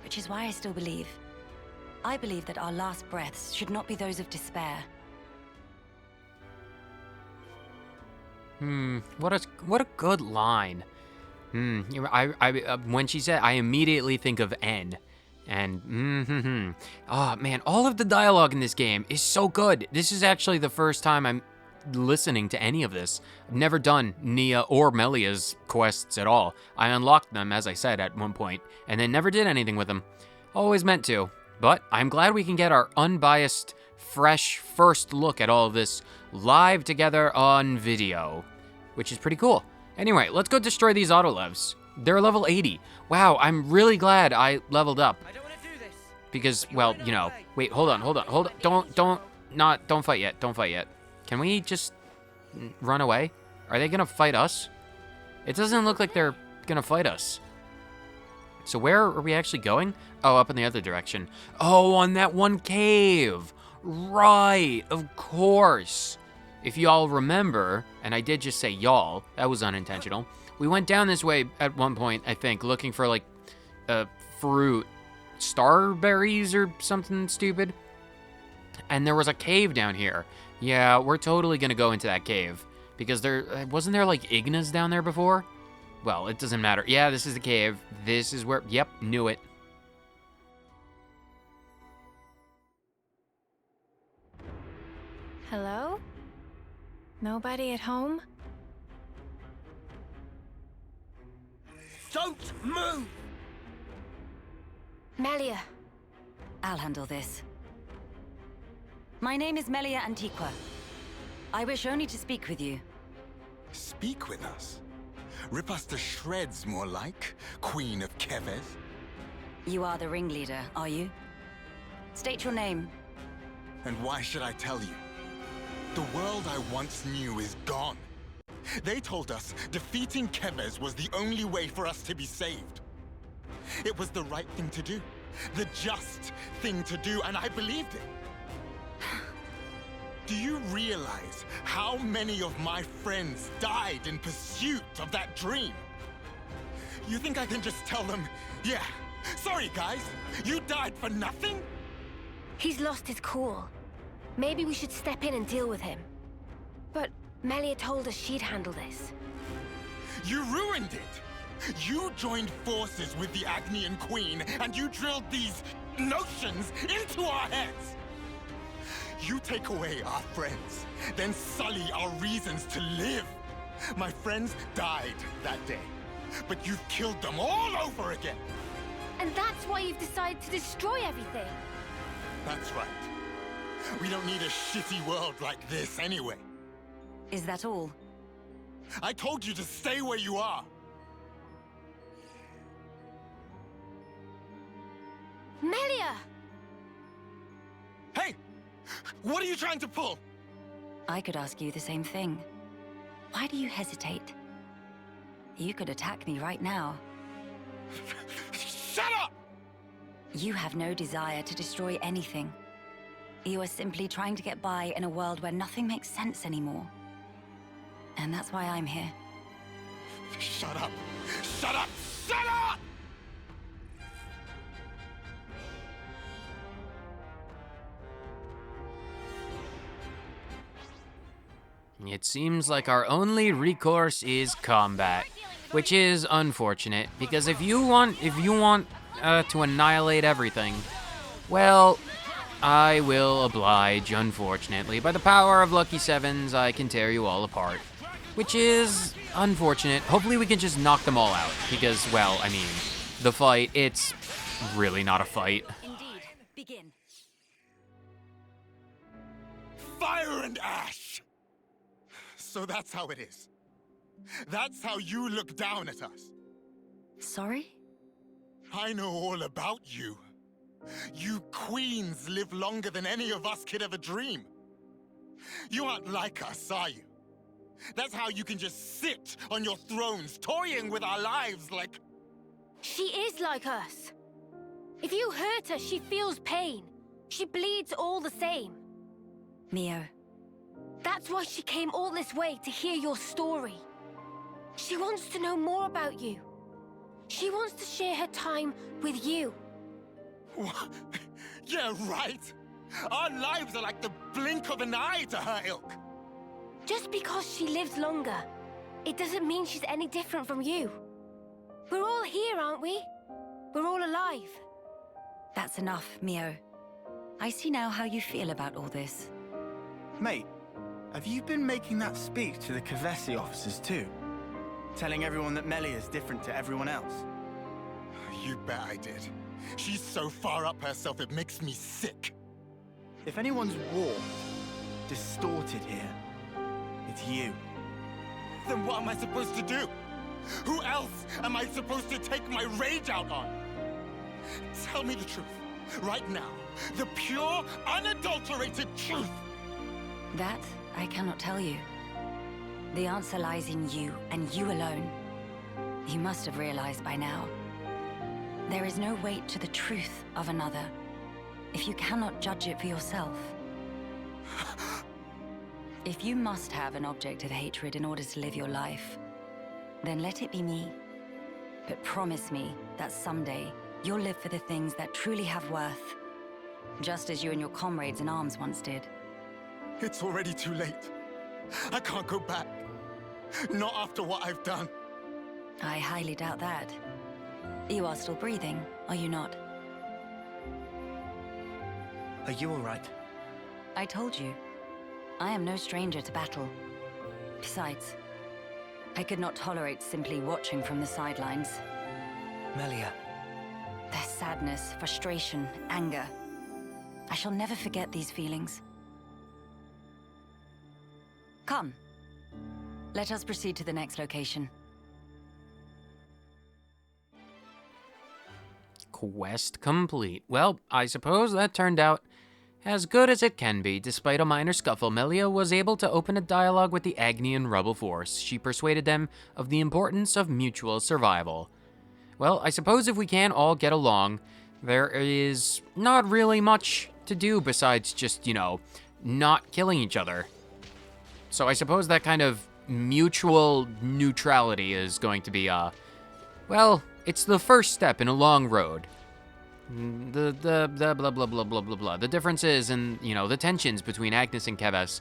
Which is why I still believe. I believe that our last breaths should not be those of despair. What a good line. When she said, I immediately think of N. And, oh man, all of the dialogue in this game is so good. This is actually the first time I'm listening to any of this. I've never done Nia or Melia's quests at all. I unlocked them, as I said, at one point, and then never did anything with them. Always meant to. But I'm glad we can get our unbiased, fresh first look at all of this live together on video, which is pretty cool. Anyway, let's go destroy these Autolevs. They're level 80. Wow, I'm really glad I leveled up. I don't want to do this. Because, well, you know, wait, hold on. Don't fight yet. Can we just run away? Are they gonna fight us? It doesn't look like they're gonna fight us. So where are we actually going? Oh, up in the other direction. Oh, on that one cave. Right, of course. If y'all remember, and I did just say y'all, that was unintentional. We went down this way at one point, I think, looking for like fruit, starberries or something stupid. And there was a cave down here. Yeah, we're totally gonna go into that cave because wasn't there like Ignas down there before? Well, it doesn't matter. Yeah, this is the cave. This is where, yep, knew it. Hello? Nobody at home? Don't move! Melia. I'll handle this. My name is Melly Antiqua. I wish only to speak with you. Speak with us? Rip us to shreds, more like, Queen of Keves. You are the ringleader, are you? State your name. And why should I tell you? The world I once knew is gone. They told us defeating Keves was the only way for us to be saved. It was the right thing to do, the just thing to do, and I believed it. Do you realize how many of my friends died in pursuit of that dream? You think I can just tell them, yeah, sorry guys, you died for nothing? He's lost his cool. Maybe we should step in and deal with him. But Melia told us she'd handle this. You ruined it! You joined forces with the Agnian Queen, and you drilled these notions into our heads! You take away our friends, then sully our reasons to live. My friends died that day, but you've killed them all over again! And that's why you've decided to destroy everything. That's right. We don't need a shitty world like this anyway. Is that all? I told you to stay where you are! Melia! Hey! What are you trying to pull? I could ask you the same thing. Why do you hesitate? You could attack me right now. Shut up! You have no desire to destroy anything. You are simply trying to get by in a world where nothing makes sense anymore. And that's why I'm here. Shut up! Shut up! Shut up! It seems like our only recourse is combat, which is unfortunate, because if you want to annihilate everything, well, I will oblige, unfortunately. By the power of Lucky Sevens, I can tear you all apart, which is unfortunate. Hopefully we can just knock them all out, because, well, I mean, the fight, it's really not a fight. Indeed. Begin. Fire and ash! So that's how it is. That's how you look down at us. Sorry? I know all about you. You queens live longer than any of us could ever dream. You aren't like us, are you? That's how you can just sit on your thrones, toying with our lives like... She is like us. If you hurt her, she feels pain. She bleeds all the same. Mio. That's why she came all this way to hear your story. She wants to know more about you. She wants to share her time with you. What? Yeah, right. Our lives are like the blink of an eye to her ilk. Just because she lives longer, it doesn't mean she's any different from you. We're all here, aren't we? We're all alive. That's enough, Mio. I see now how you feel about all this. Mate, have you been making that speech to the Kevesi officers too? Telling everyone that Melly is different to everyone else? You bet I did. She's so far up herself it makes me sick. If anyone's warped, distorted here, it's you. Then what am I supposed to do? Who else am I supposed to take my rage out on? Tell me the truth, right now. The pure, unadulterated truth! That I cannot tell you. The answer lies in you, and you alone. You must have realized by now. There is no weight to the truth of another, if you cannot judge it for yourself. If you must have an object of hatred in order to live your life, then let it be me. But promise me that someday you'll live for the things that truly have worth, just as you and your comrades in arms once did. It's already too late. I can't go back. Not after what I've done. I highly doubt that. You are still breathing, are you not? Are you all right? I told you. I am no stranger to battle. Besides, I could not tolerate simply watching from the sidelines. Melia. Their sadness, frustration, anger. I shall never forget these feelings. Come. Let us proceed to the next location. Quest complete. Well, I suppose that turned out as good as it can be. Despite a minor scuffle, Melia was able to open a dialogue with the Agnian rebel force. She persuaded them of the importance of mutual survival. Well, I suppose if we can all get along, there is not really much to do besides just, not killing each other. So I suppose that kind of mutual neutrality is going to be, well, it's the first step in a long road. The blah blah blah blah blah blah. The differences and, the tensions between Agnes and Keves,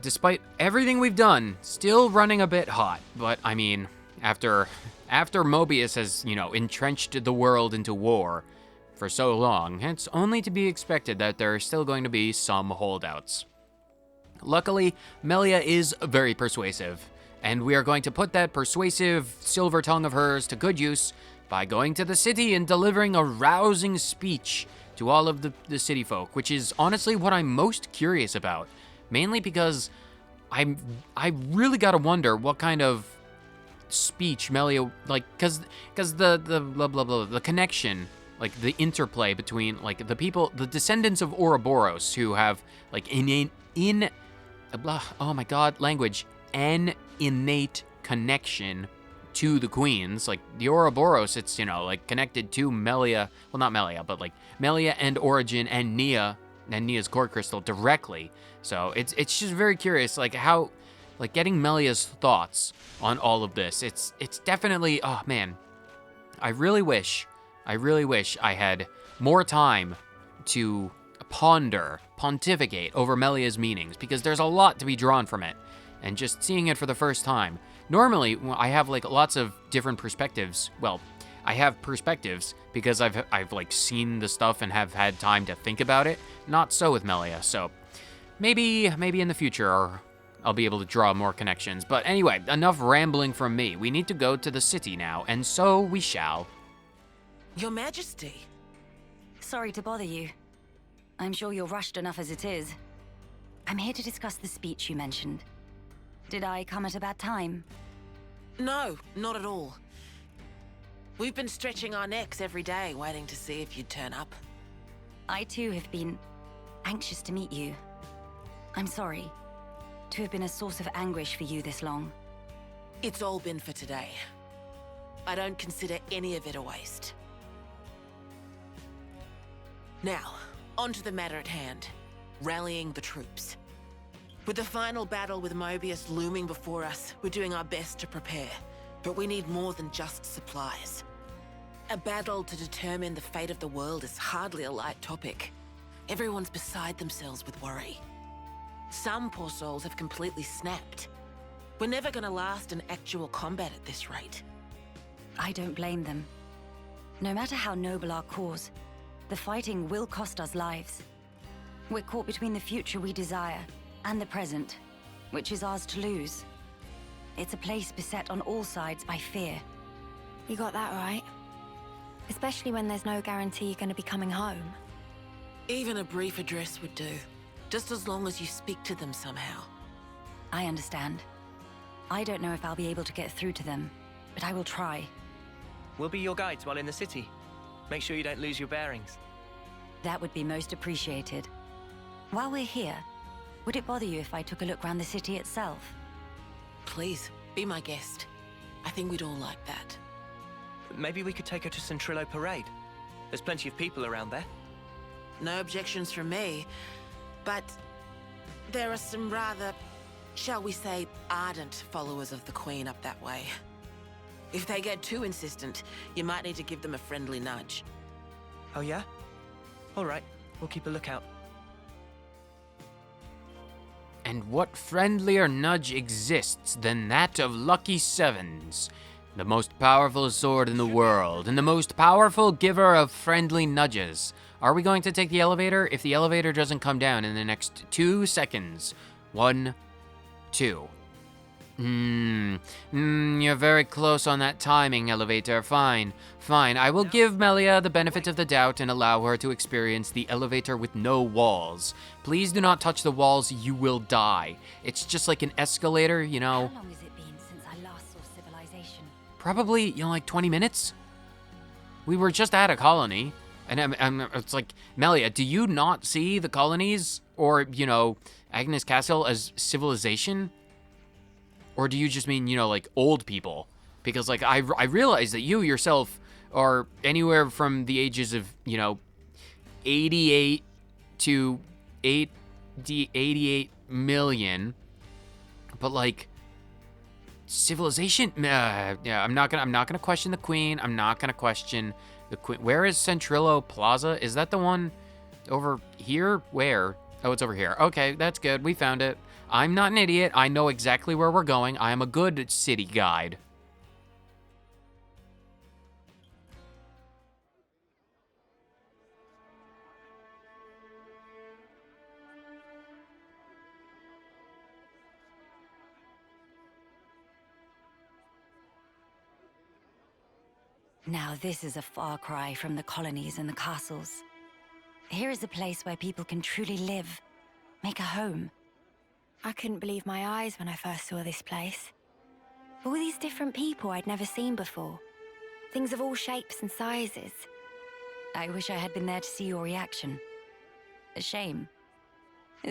despite everything we've done, still running a bit hot. But, I mean, After Mobius has, entrenched the world into war for so long, it's only to be expected that there are still going to be some holdouts. Luckily, Melia is very persuasive, and we are going to put that persuasive silver tongue of hers to good use by going to the city and delivering a rousing speech to all of the city folk, which is honestly what I'm most curious about, mainly because I really gotta wonder what kind of speech Melia, like, cause the blah blah blah, the connection, like the interplay between like the people, the descendants of Ouroboros who have like an innate connection to the queens. Like the Ouroboros, it's, like connected to Melia, well, not Melia, but like Melia and Origin and Nia and Nia's core crystal directly. So it's just very curious, like how, like getting Melia's thoughts on all of this. It's definitely, oh man, I really wish I had more time to pontificate over Melia's meanings, because there's a lot to be drawn from it, and just seeing it for the first time. Normally, I have like lots of different perspectives. Well, I have perspectives because I've like seen the stuff and have had time to think about it. Not so with Melia, so maybe in the future I'll be able to draw more connections. But anyway, enough rambling from me. We need to go to the city now, and so we shall. Your Majesty. Sorry to bother you. I'm sure you're rushed enough as it is. I'm here to discuss the speech you mentioned. Did I come at a bad time? No, not at all. We've been stretching our necks every day, waiting to see if you'd turn up. I too have been anxious to meet you. I'm sorry to have been a source of anguish for you this long. It's all been for today. I don't consider any of it a waste. Now, on to the matter at hand. Rallying the troops. With the final battle with Mobius looming before us, we're doing our best to prepare. But we need more than just supplies. A battle to determine the fate of the world is hardly a light topic. Everyone's beside themselves with worry. Some poor souls have completely snapped. We're never gonna last in actual combat at this rate. I don't blame them. No matter how noble our cause, the fighting will cost us lives. We're caught between the future we desire and the present, which is ours to lose. It's a place beset on all sides by fear. You got that right. Especially when there's no guarantee you're going to be coming home. Even a brief address would do, just as long as you speak to them somehow. I understand. I don't know if I'll be able to get through to them, but I will try. We'll be your guides while in the city. Make sure you don't lose your bearings. That would be most appreciated. While we're here, would it bother you if I took a look around the city itself? Please, be my guest. I think we'd all like that. Maybe we could take her to Centrillo Parade. There's plenty of people around there. No objections from me, but there are some rather, shall we say, ardent followers of the Queen up that way. If they get too insistent, you might need to give them a friendly nudge. Oh yeah? All right, we'll keep a lookout. And what friendlier nudge exists than that of Lucky Sevens, the most powerful sword in the world, and the most powerful giver of friendly nudges. Are we going to take the elevator? If the elevator doesn't come down in the next 2 seconds. 1, 2. You're very close on that timing, elevator. Fine. I will give Melia the benefit of the doubt and allow her to experience the elevator with no walls. Please do not touch the walls, you will die. It's just like an escalator, you know. How long has it been since I last saw civilization? Probably, like 20 minutes? We were just at a colony, and it's like, Melia, do you not see the colonies or, Agnes Castle as civilization? Or do you just mean, like old people? Because like I realize that you yourself are anywhere from the ages of, 88 to 88 million. But like civilization, yeah, I'm not gonna question the Queen. I'm not gonna question the Queen. Where is Centrillo Plaza? Is that the one over here? Where? Oh, it's over here. Okay, that's good. We found it. I'm not an idiot. I know exactly where we're going. I am a good city guide. Now this is a far cry from the colonies and the castles. Here is a place where people can truly live, make a home. I couldn't believe my eyes when I first saw this place. All these different people I'd never seen before. Things of all shapes and sizes. I wish I had been there to see your reaction. A shame.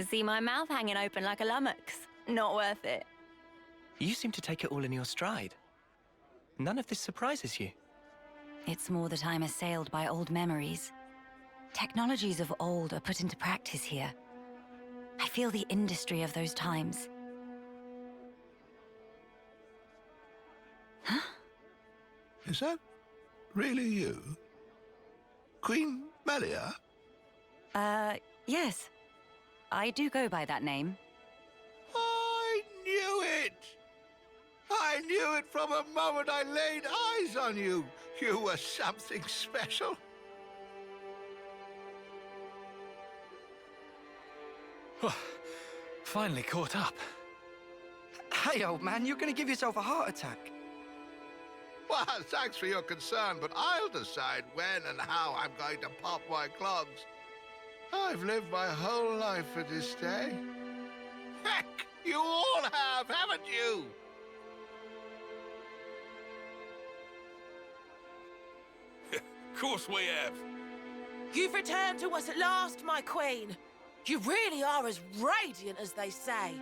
See my mouth hanging open like a lummox. Not worth it. You seem to take it all in your stride. None of this surprises you. It's more that I'm assailed by old memories. Technologies of old are put into practice here. I feel the industry of those times. Huh? Is that really you? Queen Melia? Yes. I do go by that name. I knew it! I knew it from the moment I laid eyes on you. You were something special. Finally caught up. Hey, old man, you're going to give yourself a heart attack. Well, thanks for your concern, but I'll decide when and how I'm going to pop my clogs. I've lived my whole life for this day. Heck, you all have, haven't you? Of course we have. You've returned to us at last, my queen. You really are as radiant as they say.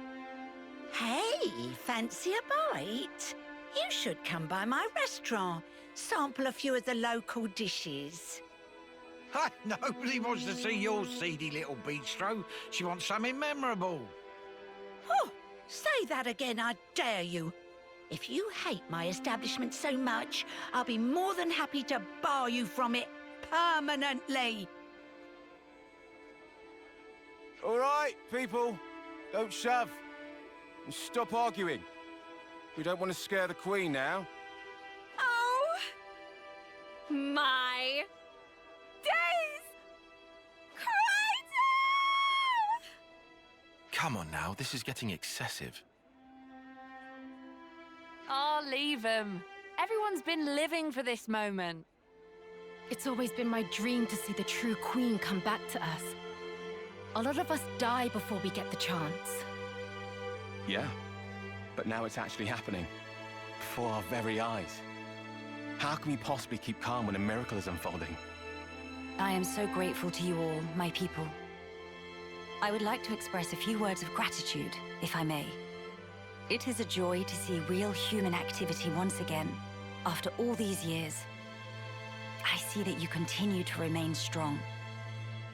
Hey, fancy a bite? You should come by my restaurant. Sample a few of the local dishes. Nobody wants to see your seedy little bistro. She wants something memorable. Oh, say that again, I dare you. If you hate my establishment so much, I'll be more than happy to bar you from it permanently. All right, people. Don't shove. And stop arguing. We don't want to scare the Queen now. Oh! My days! Crazy! Come on now, this is getting excessive. Oh, leave him. Everyone's been living for this moment. It's always been my dream to see the true Queen come back to us. A lot of us die before we get the chance. Yeah, but now it's actually happening. Before our very eyes. How can we possibly keep calm when a miracle is unfolding? I am so grateful to you all, my people. I would like to express a few words of gratitude, if I may. It is a joy to see real human activity once again, after all these years. I see that you continue to remain strong.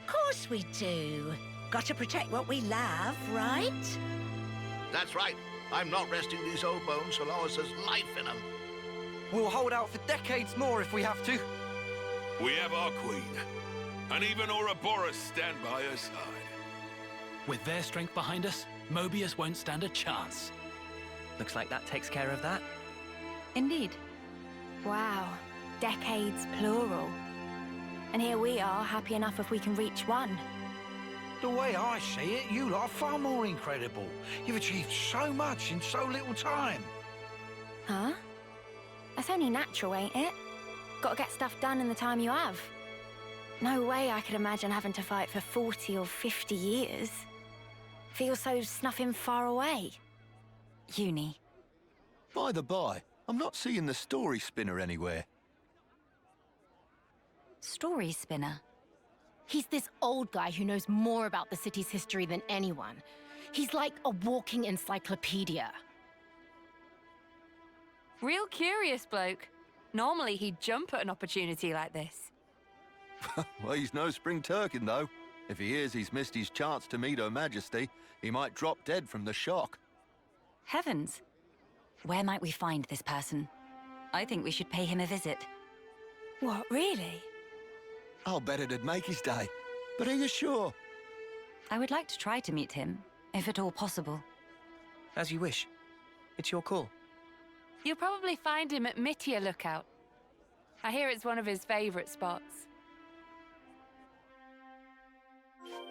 Of course we do. Got to protect what we love, right? That's right. I'm not resting these old bones so long as there's life in them. We'll hold out for decades more if we have to. We have our queen, and even Ouroboros stand by her side. With their strength behind us, Mobius won't stand a chance. Looks like that takes care of that. Indeed. Wow. Decades plural. And here we are, happy enough if we can reach one. The way I see it, you lot are far more incredible. You've achieved so much in so little time. Huh? That's only natural, ain't it? Gotta get stuff done in the time you have. No way I could imagine having to fight for 40 or 50 years. Feels so snuffing far away. Uni. By the by, I'm not seeing the story spinner anywhere. Story spinner? He's this old guy who knows more about the city's history than anyone. He's like a walking encyclopedia. Real curious bloke. Normally he'd jump at an opportunity like this. Well, he's no spring turkin, though. If he hears he's missed his chance to meet Her Majesty, he might drop dead from the shock. Heavens. Where might we find this person? I think we should pay him a visit. What, really? I'll bet it'd make his day. But are you sure? I would like to try to meet him, if at all possible. As you wish. It's your call. You'll probably find him at Mittia Lookout. I hear it's one of his favorite spots.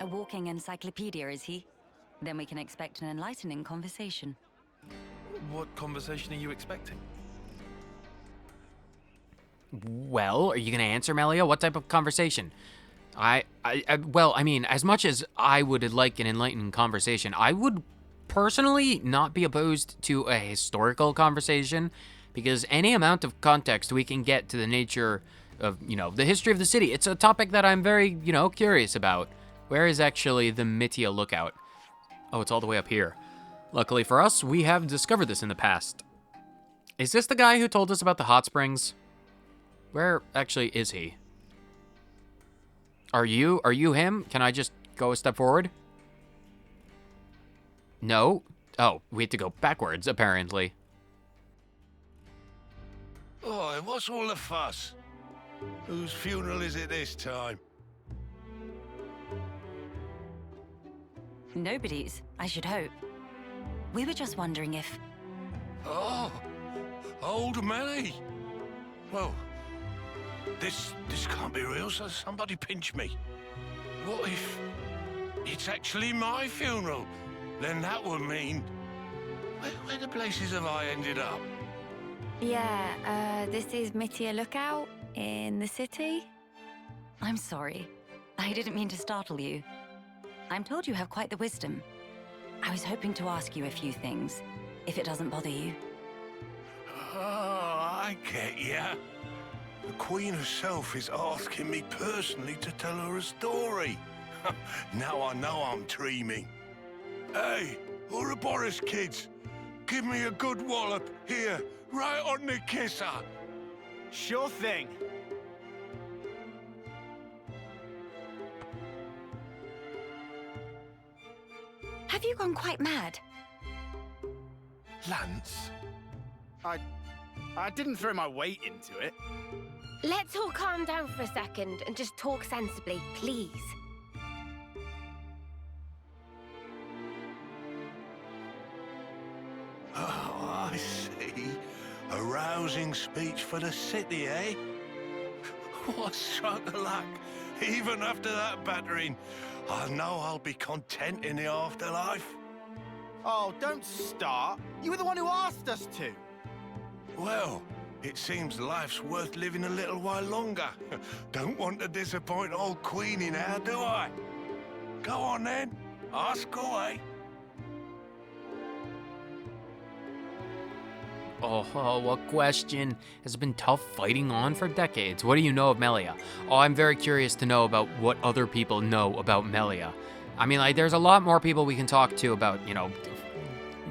A walking encyclopedia, is he? Then we can expect an enlightening Well, are you gonna answer, Melia? What type of conversation? Well, I mean, as much as I would like an enlightening conversation, I would personally not be opposed to a historical conversation, because any amount of context we can get to the nature of, the history of the city, it's a topic that I'm very, curious about. Where is actually the Mitya lookout? Oh, it's all the way up here. Luckily for us, we have discovered this in the past. Is this the guy who told us about the hot springs? Where actually is he? Are you him? Can I just go a step forward? No? Oh, we have to go backwards, apparently. Oh, what's all the fuss? Whose funeral is it this time? Nobody's, I should hope. We were just wondering if... Oh, old Melly. Well, this can't be real, so somebody pinch me. What if it's actually my funeral? Then that would mean... Where the places have I ended up? Yeah, this is Mitya Lookout in the city. I'm sorry. I didn't mean to startle you. I'm told you have quite the wisdom. I was hoping to ask you a few things, if it doesn't bother you. Oh, I get ya. The Queen herself is asking me personally to tell her a story. Now I know I'm dreaming. Hey, Ouroboros kids, give me a good wallop here, right on the kisser. Sure thing. Have you gone quite mad? Lance? I didn't throw my weight into it. Let's all calm down for a second and just talk sensibly, please. Oh, I see. A rousing speech for the city, eh? What a stroke of luck. Even after that battering, I know I'll be content in the afterlife. Oh, don't start. You were the one who asked us to. Well, it seems life's worth living a little while longer. Don't want to disappoint old Queenie now, do I? Go on then, ask away. Oh, what question has been tough fighting on for decades? What do you know of Melia? Oh, I'm very curious to know about what other people know about Melia. I mean, there's a lot more people we can talk to about,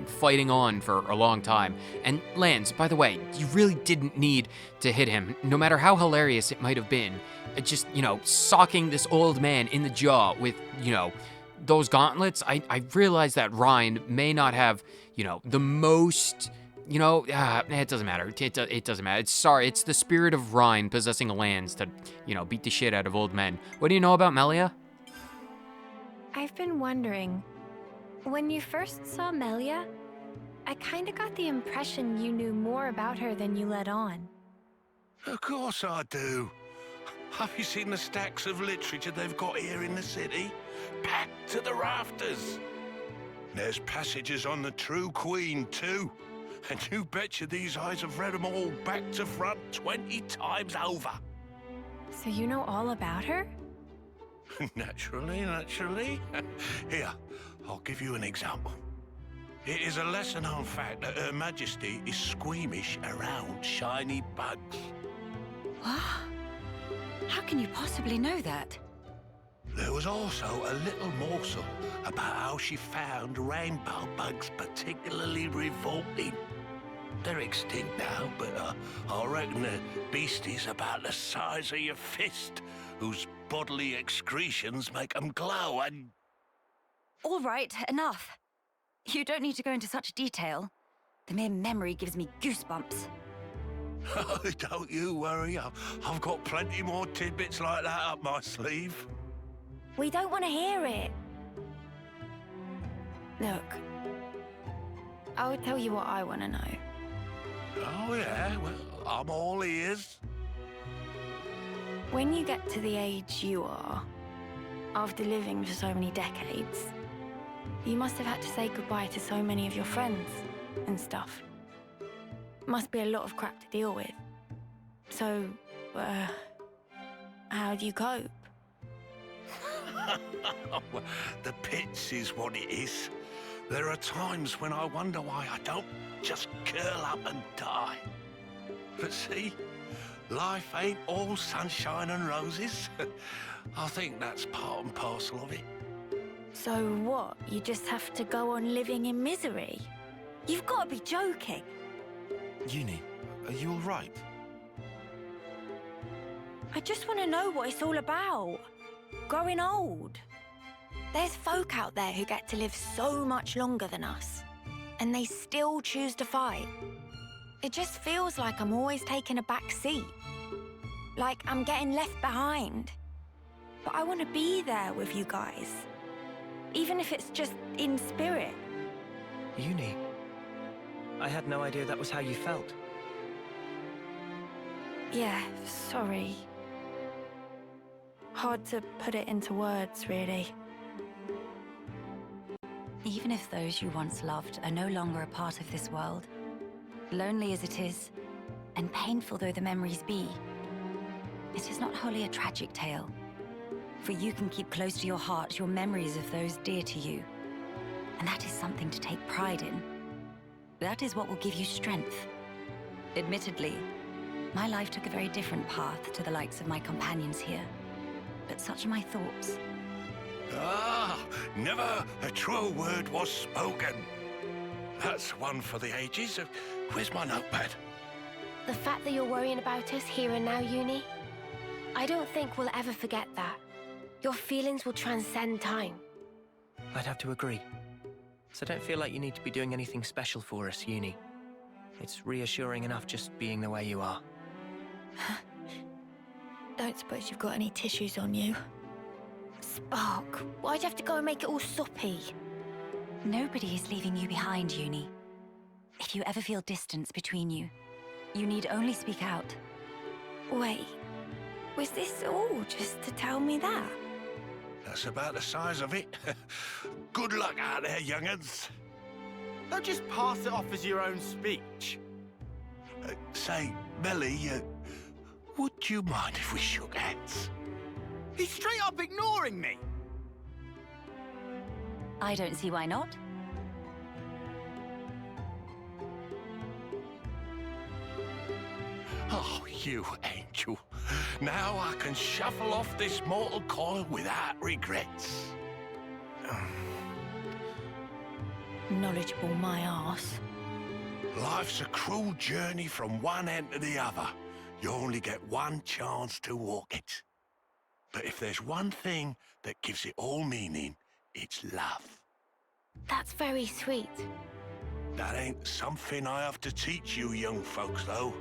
fighting on for a long time. And Lance, by the way, you really didn't need to hit him, no matter how hilarious it might have been. Just, socking this old man in the jaw with, those gauntlets. I realize that Ryan may not have, the most... it doesn't matter. It doesn't matter. It's the spirit of Rhine possessing lands to, beat the shit out of old men. What do you know about Melia? I've been wondering, when you first saw Melia, I kinda got the impression you knew more about her than you let on. Of course I do. Have you seen the stacks of literature they've got here in the city? Packed to the rafters. There's passages on the true Queen, too. And you betcha these eyes have read them all back to front 20 times over. So you know all about her? Naturally. Here, I'll give you an example. It is a lesser-known fact that Her Majesty is squeamish around shiny bugs. What? How can you possibly know that? There was also a little morsel about how she found rainbow bugs particularly revolting. They're extinct now, but I reckon they're beasties about the size of your fist, whose bodily excretions make them glow and... All right, enough. You don't need to go into such detail. The mere memory gives me goosebumps. Don't you worry, I've got plenty more tidbits like that up my sleeve. We don't want to hear it. Look, I'll tell you what I want to know. Oh yeah, well, I'm all ears. When you get to the age you are, after living for so many decades, you must have had to say goodbye to so many of your friends and stuff. Must be a lot of crap to deal with. So, how do you cope? The pits is what it is. There are times when I wonder why I don't just curl up and die. But see, life ain't all sunshine and roses. I think that's part and parcel of it. So what? You just have to go on living in misery? You've got to be joking. Uni, are you all right? I just want to know what it's all about. Growing old. There's folk out there who get to live so much longer than us, and they still choose to fight. It just feels like I'm always taking a back seat. Like I'm getting left behind. But I want to be there with you guys. Even if it's just in spirit. Uni, I had no idea that was how you felt. Yeah, sorry. Hard to put it into words, really. Even if those you once loved are no longer a part of this world, lonely as it is, and painful though the memories be, it is not wholly a tragic tale. For you can keep close to your heart your memories of those dear to you. And that is something to take pride in. That is what will give you strength. Admittedly, my life took a very different path to the likes of my companions here. But such are my thoughts. Ah, never a truer word was spoken. That's one for the ages. Where's my notepad? The fact that you're worrying about us here and now, Uni, I don't think we'll ever forget that. Your feelings will transcend time. I'd have to agree. So don't feel like you need to be doing anything special for us, Uni. It's reassuring enough just being the way you are. Don't suppose you've got any tissues on you? Spark, why'd you have to go and make it all soppy? Nobody is leaving you behind, Uni. If you ever feel distance between you, you need only speak out. Wait, was this all just to tell me that? That's about the size of it. Good luck out there, young'uns. Don't just pass it off as your own speech. Say, Melly, would you mind if we shook hands? He's straight up ignoring me. I don't see why not. Oh, you angel. Now I can shuffle off this mortal coil without regrets. Knowledgeable my arse. Life's a cruel journey from one end to the other. You only get one chance to walk it. But if there's one thing that gives it all meaning, it's love. That's very sweet. That ain't something I have to teach you young folks, though.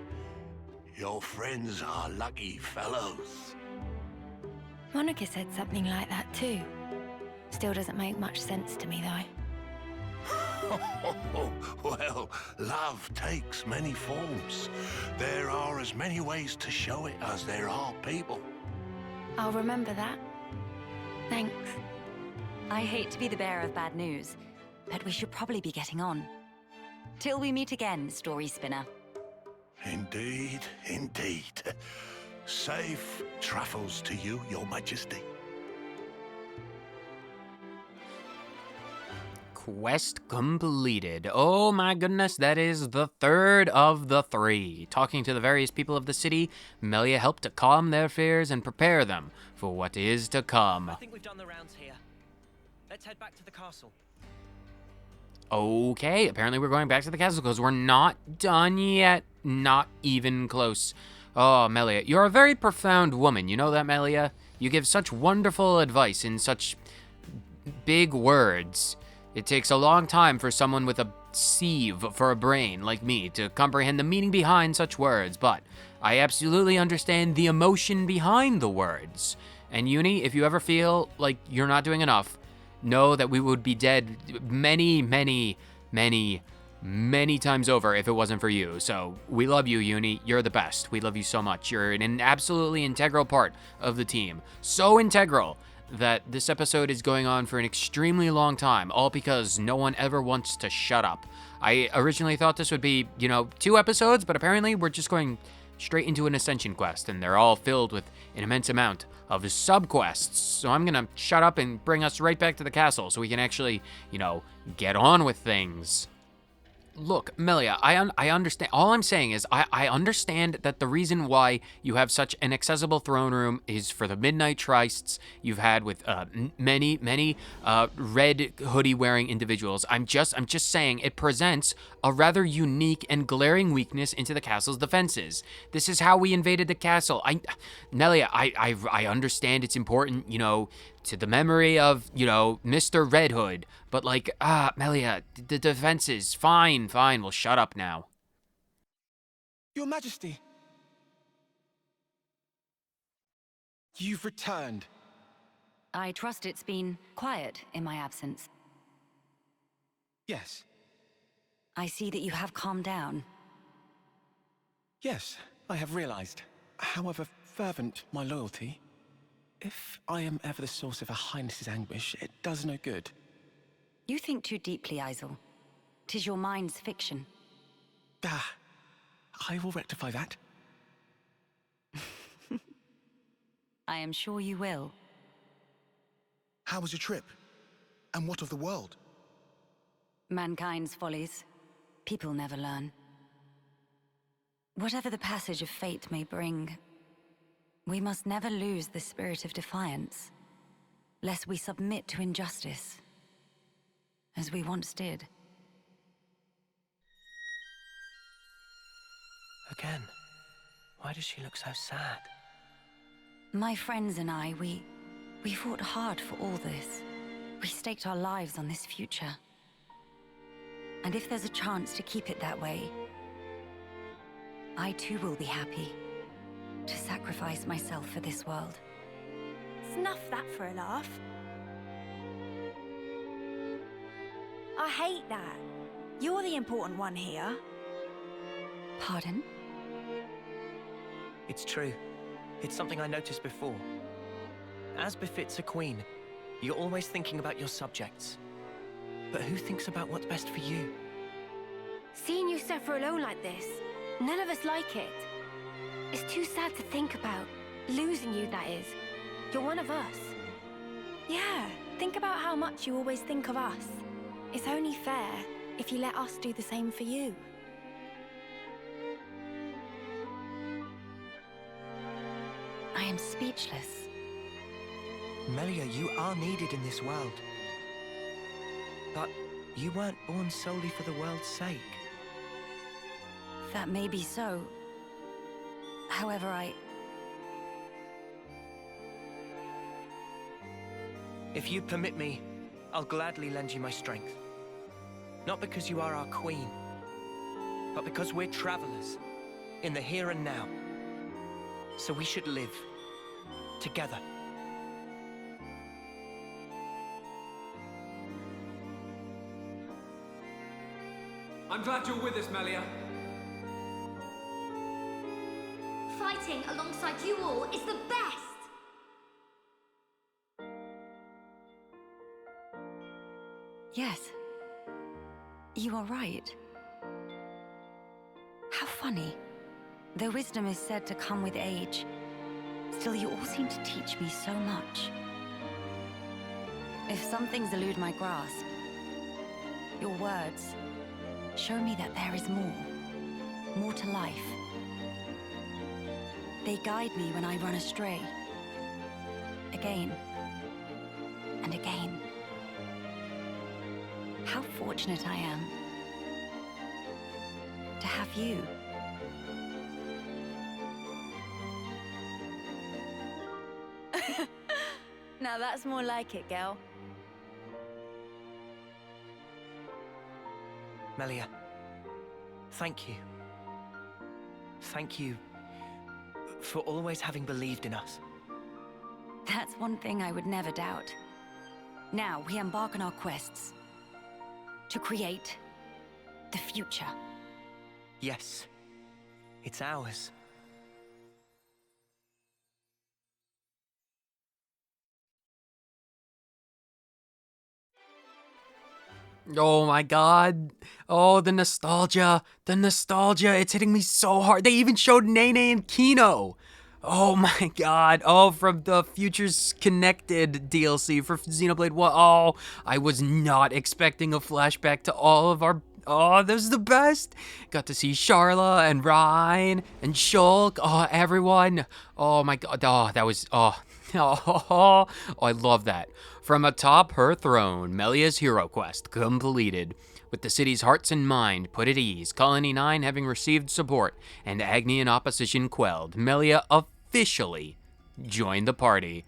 Your friends are lucky fellows. Monica said something like that too. Still doesn't make much sense to me, though. Well, love takes many forms. There are as many ways to show it as there are people. I'll remember that. Thanks. I hate to be the bearer of bad news, but we should probably be getting on. Till we meet again, Story Spinner. Indeed, indeed. Safe travels to you, Your Majesty. Quest completed. Oh my goodness, that is the third of the 3. Talking to the various people of the city, Melly helped to calm their fears and prepare them for what is to come. I think we've done the rounds here. Let's head back to the castle. Okay, apparently we're going back to the castle because we're not done yet. Not even close. Oh, Melia, you're a very profound woman. You know that, Melia? You give such wonderful advice in such big words. It takes a long time for someone with a sieve for a brain like me to comprehend the meaning behind such words, but I absolutely understand the emotion behind the words. And Uni, if you ever feel like you're not doing enough, know that we would be dead many, many, many, many times over if it wasn't for you. So we love you, Uni. You're the best. We love you so much. You're an absolutely integral part of the team. So integral that this episode is going on for an extremely long time, all because no one ever wants to shut up. I originally thought this would be, 2 episodes, but apparently we're just going straight into an ascension quest, and they're all filled with an immense amount of subquests. So I'm gonna shut up and bring us right back to the castle so we can actually, get on with things. Look, Melia, I understand. All I'm saying is I understand that the reason why you have such an accessible throne room is for the midnight trysts you've had with many red hoodie wearing individuals. I'm just saying it presents a rather unique and glaring weakness into the castle's defenses. This is how we invaded the castle. Melia, I understand it's important, to the memory of, Mr. Red Hood. But Melia, the defenses, fine, well, shut up now. Your Majesty. You've returned. I trust it's been quiet in my absence. Yes. I see that you have calmed down. Yes, I have realized. However fervent my loyalty, if I am ever the source of Her Highness's anguish, it does no good. You think too deeply, Isel. 'Tis your mind's fiction. I will rectify that. I am sure you will. How was your trip? And what of the world? Mankind's follies. People never learn. Whatever the passage of fate may bring, we must never lose the spirit of defiance, lest we submit to injustice, as we once did. Again, why does she look so sad? My friends and I, we fought hard for all this. We staked our lives on this future. And if there's a chance to keep it that way, I too will be happy to sacrifice myself for this world. Snuff that for a laugh. I hate that. You're the important one here. Pardon? It's true. It's something I noticed before. As befits a queen, you're always thinking about your subjects. But who thinks about what's best for you? Seeing you suffer alone like this, none of us like it. It's too sad to think about. Losing you, that is. You're one of us. Yeah, think about how much you always think of us. It's only fair if you let us do the same for you. I am speechless. Melia, you are needed in this world. But you weren't born solely for the world's sake. That may be so. However, If you permit me, I'll gladly lend you my strength. Not because you are our queen, but because we're travelers in the here and now. So we should live together. I'm glad you're with us, Melia. Fighting alongside you all is the best! yes. You are right. How funny. Though wisdom is said to come with age, still you all seem to teach me so much. If some things elude my grasp, your words show me that there is more to life. They guide me when I run astray, again and again. How fortunate I am to have you. Now that's more like it, girl. Melia, thank you. Thank you for always having believed in us. That's one thing I would never doubt. Now we embark on our quests to create the future. Yes, it's ours. Oh my god. Oh, the nostalgia. The nostalgia. It's hitting me so hard. They even showed Nene and Kino. Oh my god. Oh, from the Futures Connected DLC for Xenoblade 1. Oh, I was not expecting a flashback to all of our... Oh, this is the best. Got to see Sharla and Ryan and Shulk. Oh, everyone. Oh my god. Oh, that was... Oh, oh, I love that. From atop her throne, Melia's hero quest completed. With the city's hearts and mind put at ease, Colony 9 having received support, and Agnian opposition quelled, Melia officially joined the party.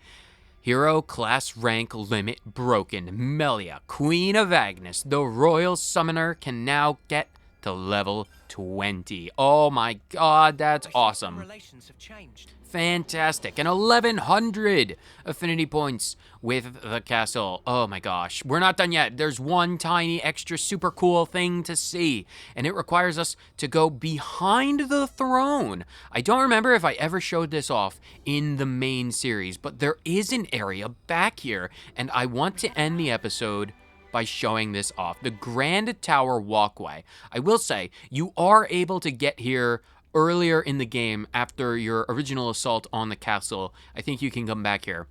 Hero class rank limit broken. Melia, Queen of Agnes, the royal summoner, can now get to level 20. Oh my god, that's awesome. Relations have changed. Fantastic. And 1,100 affinity points with the castle. Oh my gosh. We're not done yet. There's one tiny extra super cool thing to see, and it requires us to go behind the throne. I don't remember if I ever showed this off in the main series, but there is an area back here, and I want to end the episode by showing this off. The Grand Tower Walkway. I will say, you are able to get here earlier in the game after your original assault on the castle. I think you can come back here.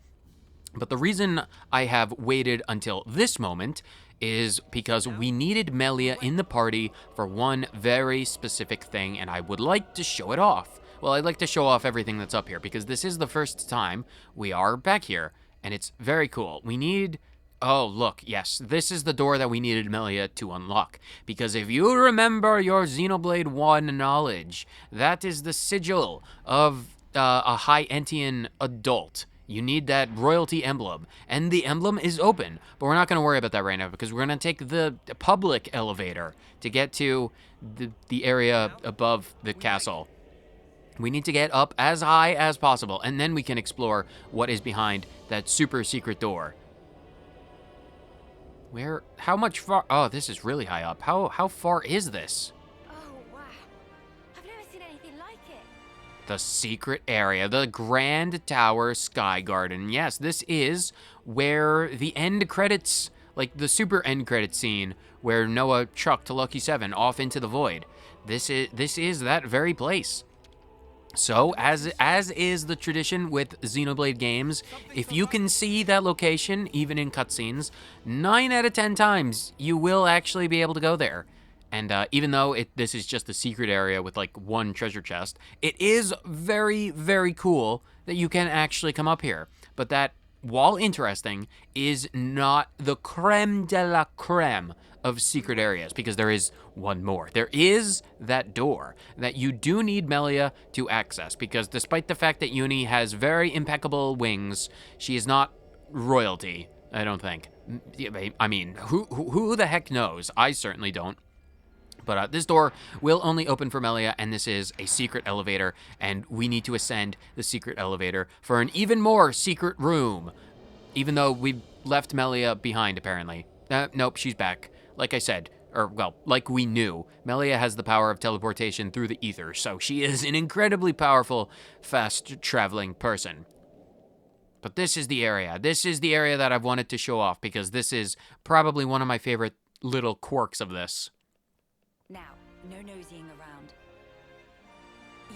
But the reason I have waited until this moment is because we needed Melia in the party for one very specific thing, and I would like to show it off. Well, I'd like to show off everything that's up here because this is the first time we are back here, and it's very cool. We need... Oh, look, yes, this is the door that we needed Melia to unlock. Because if you remember your Xenoblade 1 knowledge, that is the sigil of a High Entian adult. You need that royalty emblem. And the emblem is open. But we're not going to worry about that right now because we're going to take the public elevator to get to the area above the castle. We need to get up as high as possible, and then we can explore what is behind that super secret door. Where, how much far? Oh, this is really high up. How far is this? Oh, wow. I've never seen anything like it. The secret area, the Grand Tower Sky Garden. Yes, this is where the end credits, like the super end credit scene where Noah chucked Lucky 7 off into the void. This is that very place. So, as is the tradition with Xenoblade games, if you can see that location, even in cutscenes, 9 out of 10 times, you will actually be able to go there. And even though this is just a secret area with like one treasure chest, it is very, very cool that you can actually come up here. But that, while interesting, is not the creme de la creme of secret areas, because there is one more. There is that door that you do need Melia to access, because despite the fact that Uni has very impeccable wings, she is not royalty, I don't think. I mean, who the heck knows? I certainly don't. But this door will only open for Melia, and this is a secret elevator, and we need to ascend the secret elevator for an even more secret room, even though we left Melia behind, apparently. Nope, she's back. Like I said, or, well, like we knew, Melia has the power of teleportation through the ether, so she is an incredibly powerful, fast-traveling person. But this is the area. This is the area that I've wanted to show off, because this is probably one of my favorite little quirks of this. Now, no nosying around.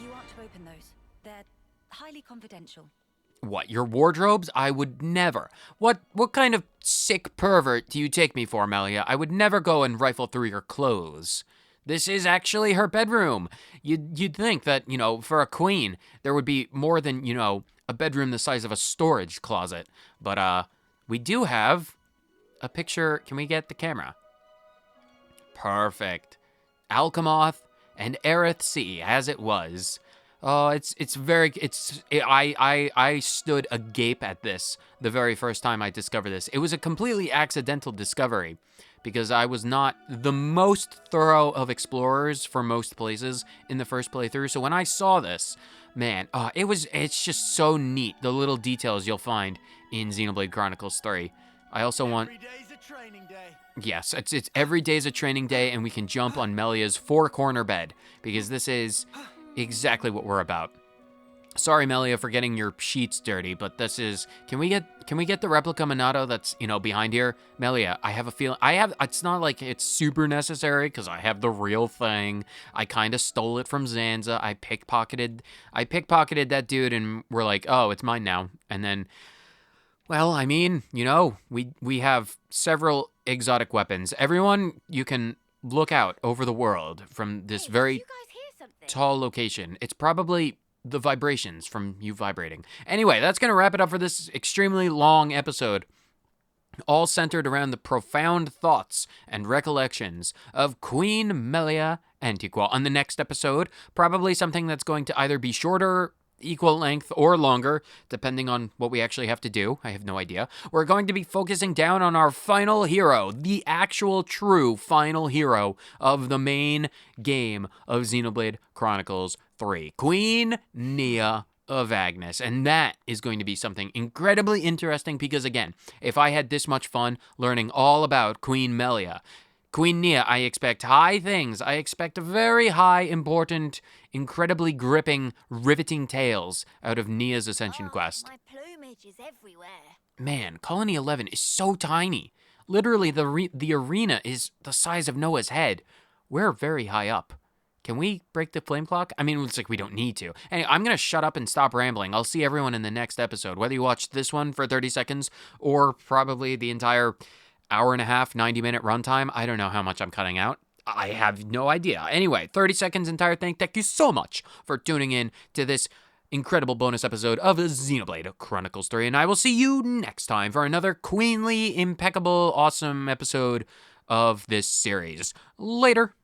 You aren't to open those. They're highly confidential. What, your wardrobes? I would never. What kind of sick pervert do you take me for, Melia? I would never go and rifle through your clothes. This is actually her bedroom. You'd think that, you know, for a queen, there would be more than, you know, a bedroom the size of a storage closet. But, we do have a picture. Can we get the camera? Perfect. Alchemoth and Aerith C, as it was. Oh, I stood agape at this the very first time I discovered this. It was a completely accidental discovery because I was not the most thorough of explorers for most places in the first playthrough. So when I saw this, man, it's just so neat, the little details you'll find in Xenoblade Chronicles 3. I also want... Every day's a training day. Yes, it's every day's a training day, and we can jump on Melia's 4-corner bed because this is exactly what we're about. Sorry, Melia, for getting your sheets dirty, but this is... Can we get the replica Minato that's, you know, behind here? Melia, I have a feeling... It's not like it's super necessary, because I have the real thing. I kind of stole it from Zanza. I pickpocketed that dude, and we're like, oh, it's mine now. And then... Well, I mean, you know, we have several exotic weapons. Everyone, you can look out over the world from this very tall location. It's probably the vibrations from you vibrating. Anyway, that's going to wrap it up for this extremely long episode, all centered around the profound thoughts and recollections of Queen Melia Antiqua. On the next episode, probably something that's going to either be shorter, equal length, or longer, depending on what we actually have to do. I have no idea. We're going to be focusing down on our final hero, the actual true final hero of the main game of Xenoblade Chronicles 3, Queen Nia of Agnes. And that is going to be something incredibly interesting because, again, if I had this much fun learning all about Queen Melia, Queen Nia, I expect high things. I expect very high, important, incredibly gripping, riveting tales out of Nia's Ascension quest. My plumage is everywhere. Man, Colony 11 is so tiny. Literally, the arena is the size of Noah's head. We're very high up. Can we break the flame clock? I mean, it's like we don't need to. Anyway, I'm going to shut up and stop rambling. I'll see everyone in the next episode, whether you watch this one for 30 seconds or probably the entire hour and a half, 90-minute runtime. I don't know how much I'm cutting out. I have no idea. Anyway, 30 seconds entire thing. Thank you so much for tuning in to this incredible bonus episode of Xenoblade Chronicles 3, and I will see you next time for another queenly, impeccable, awesome episode of this series. Later.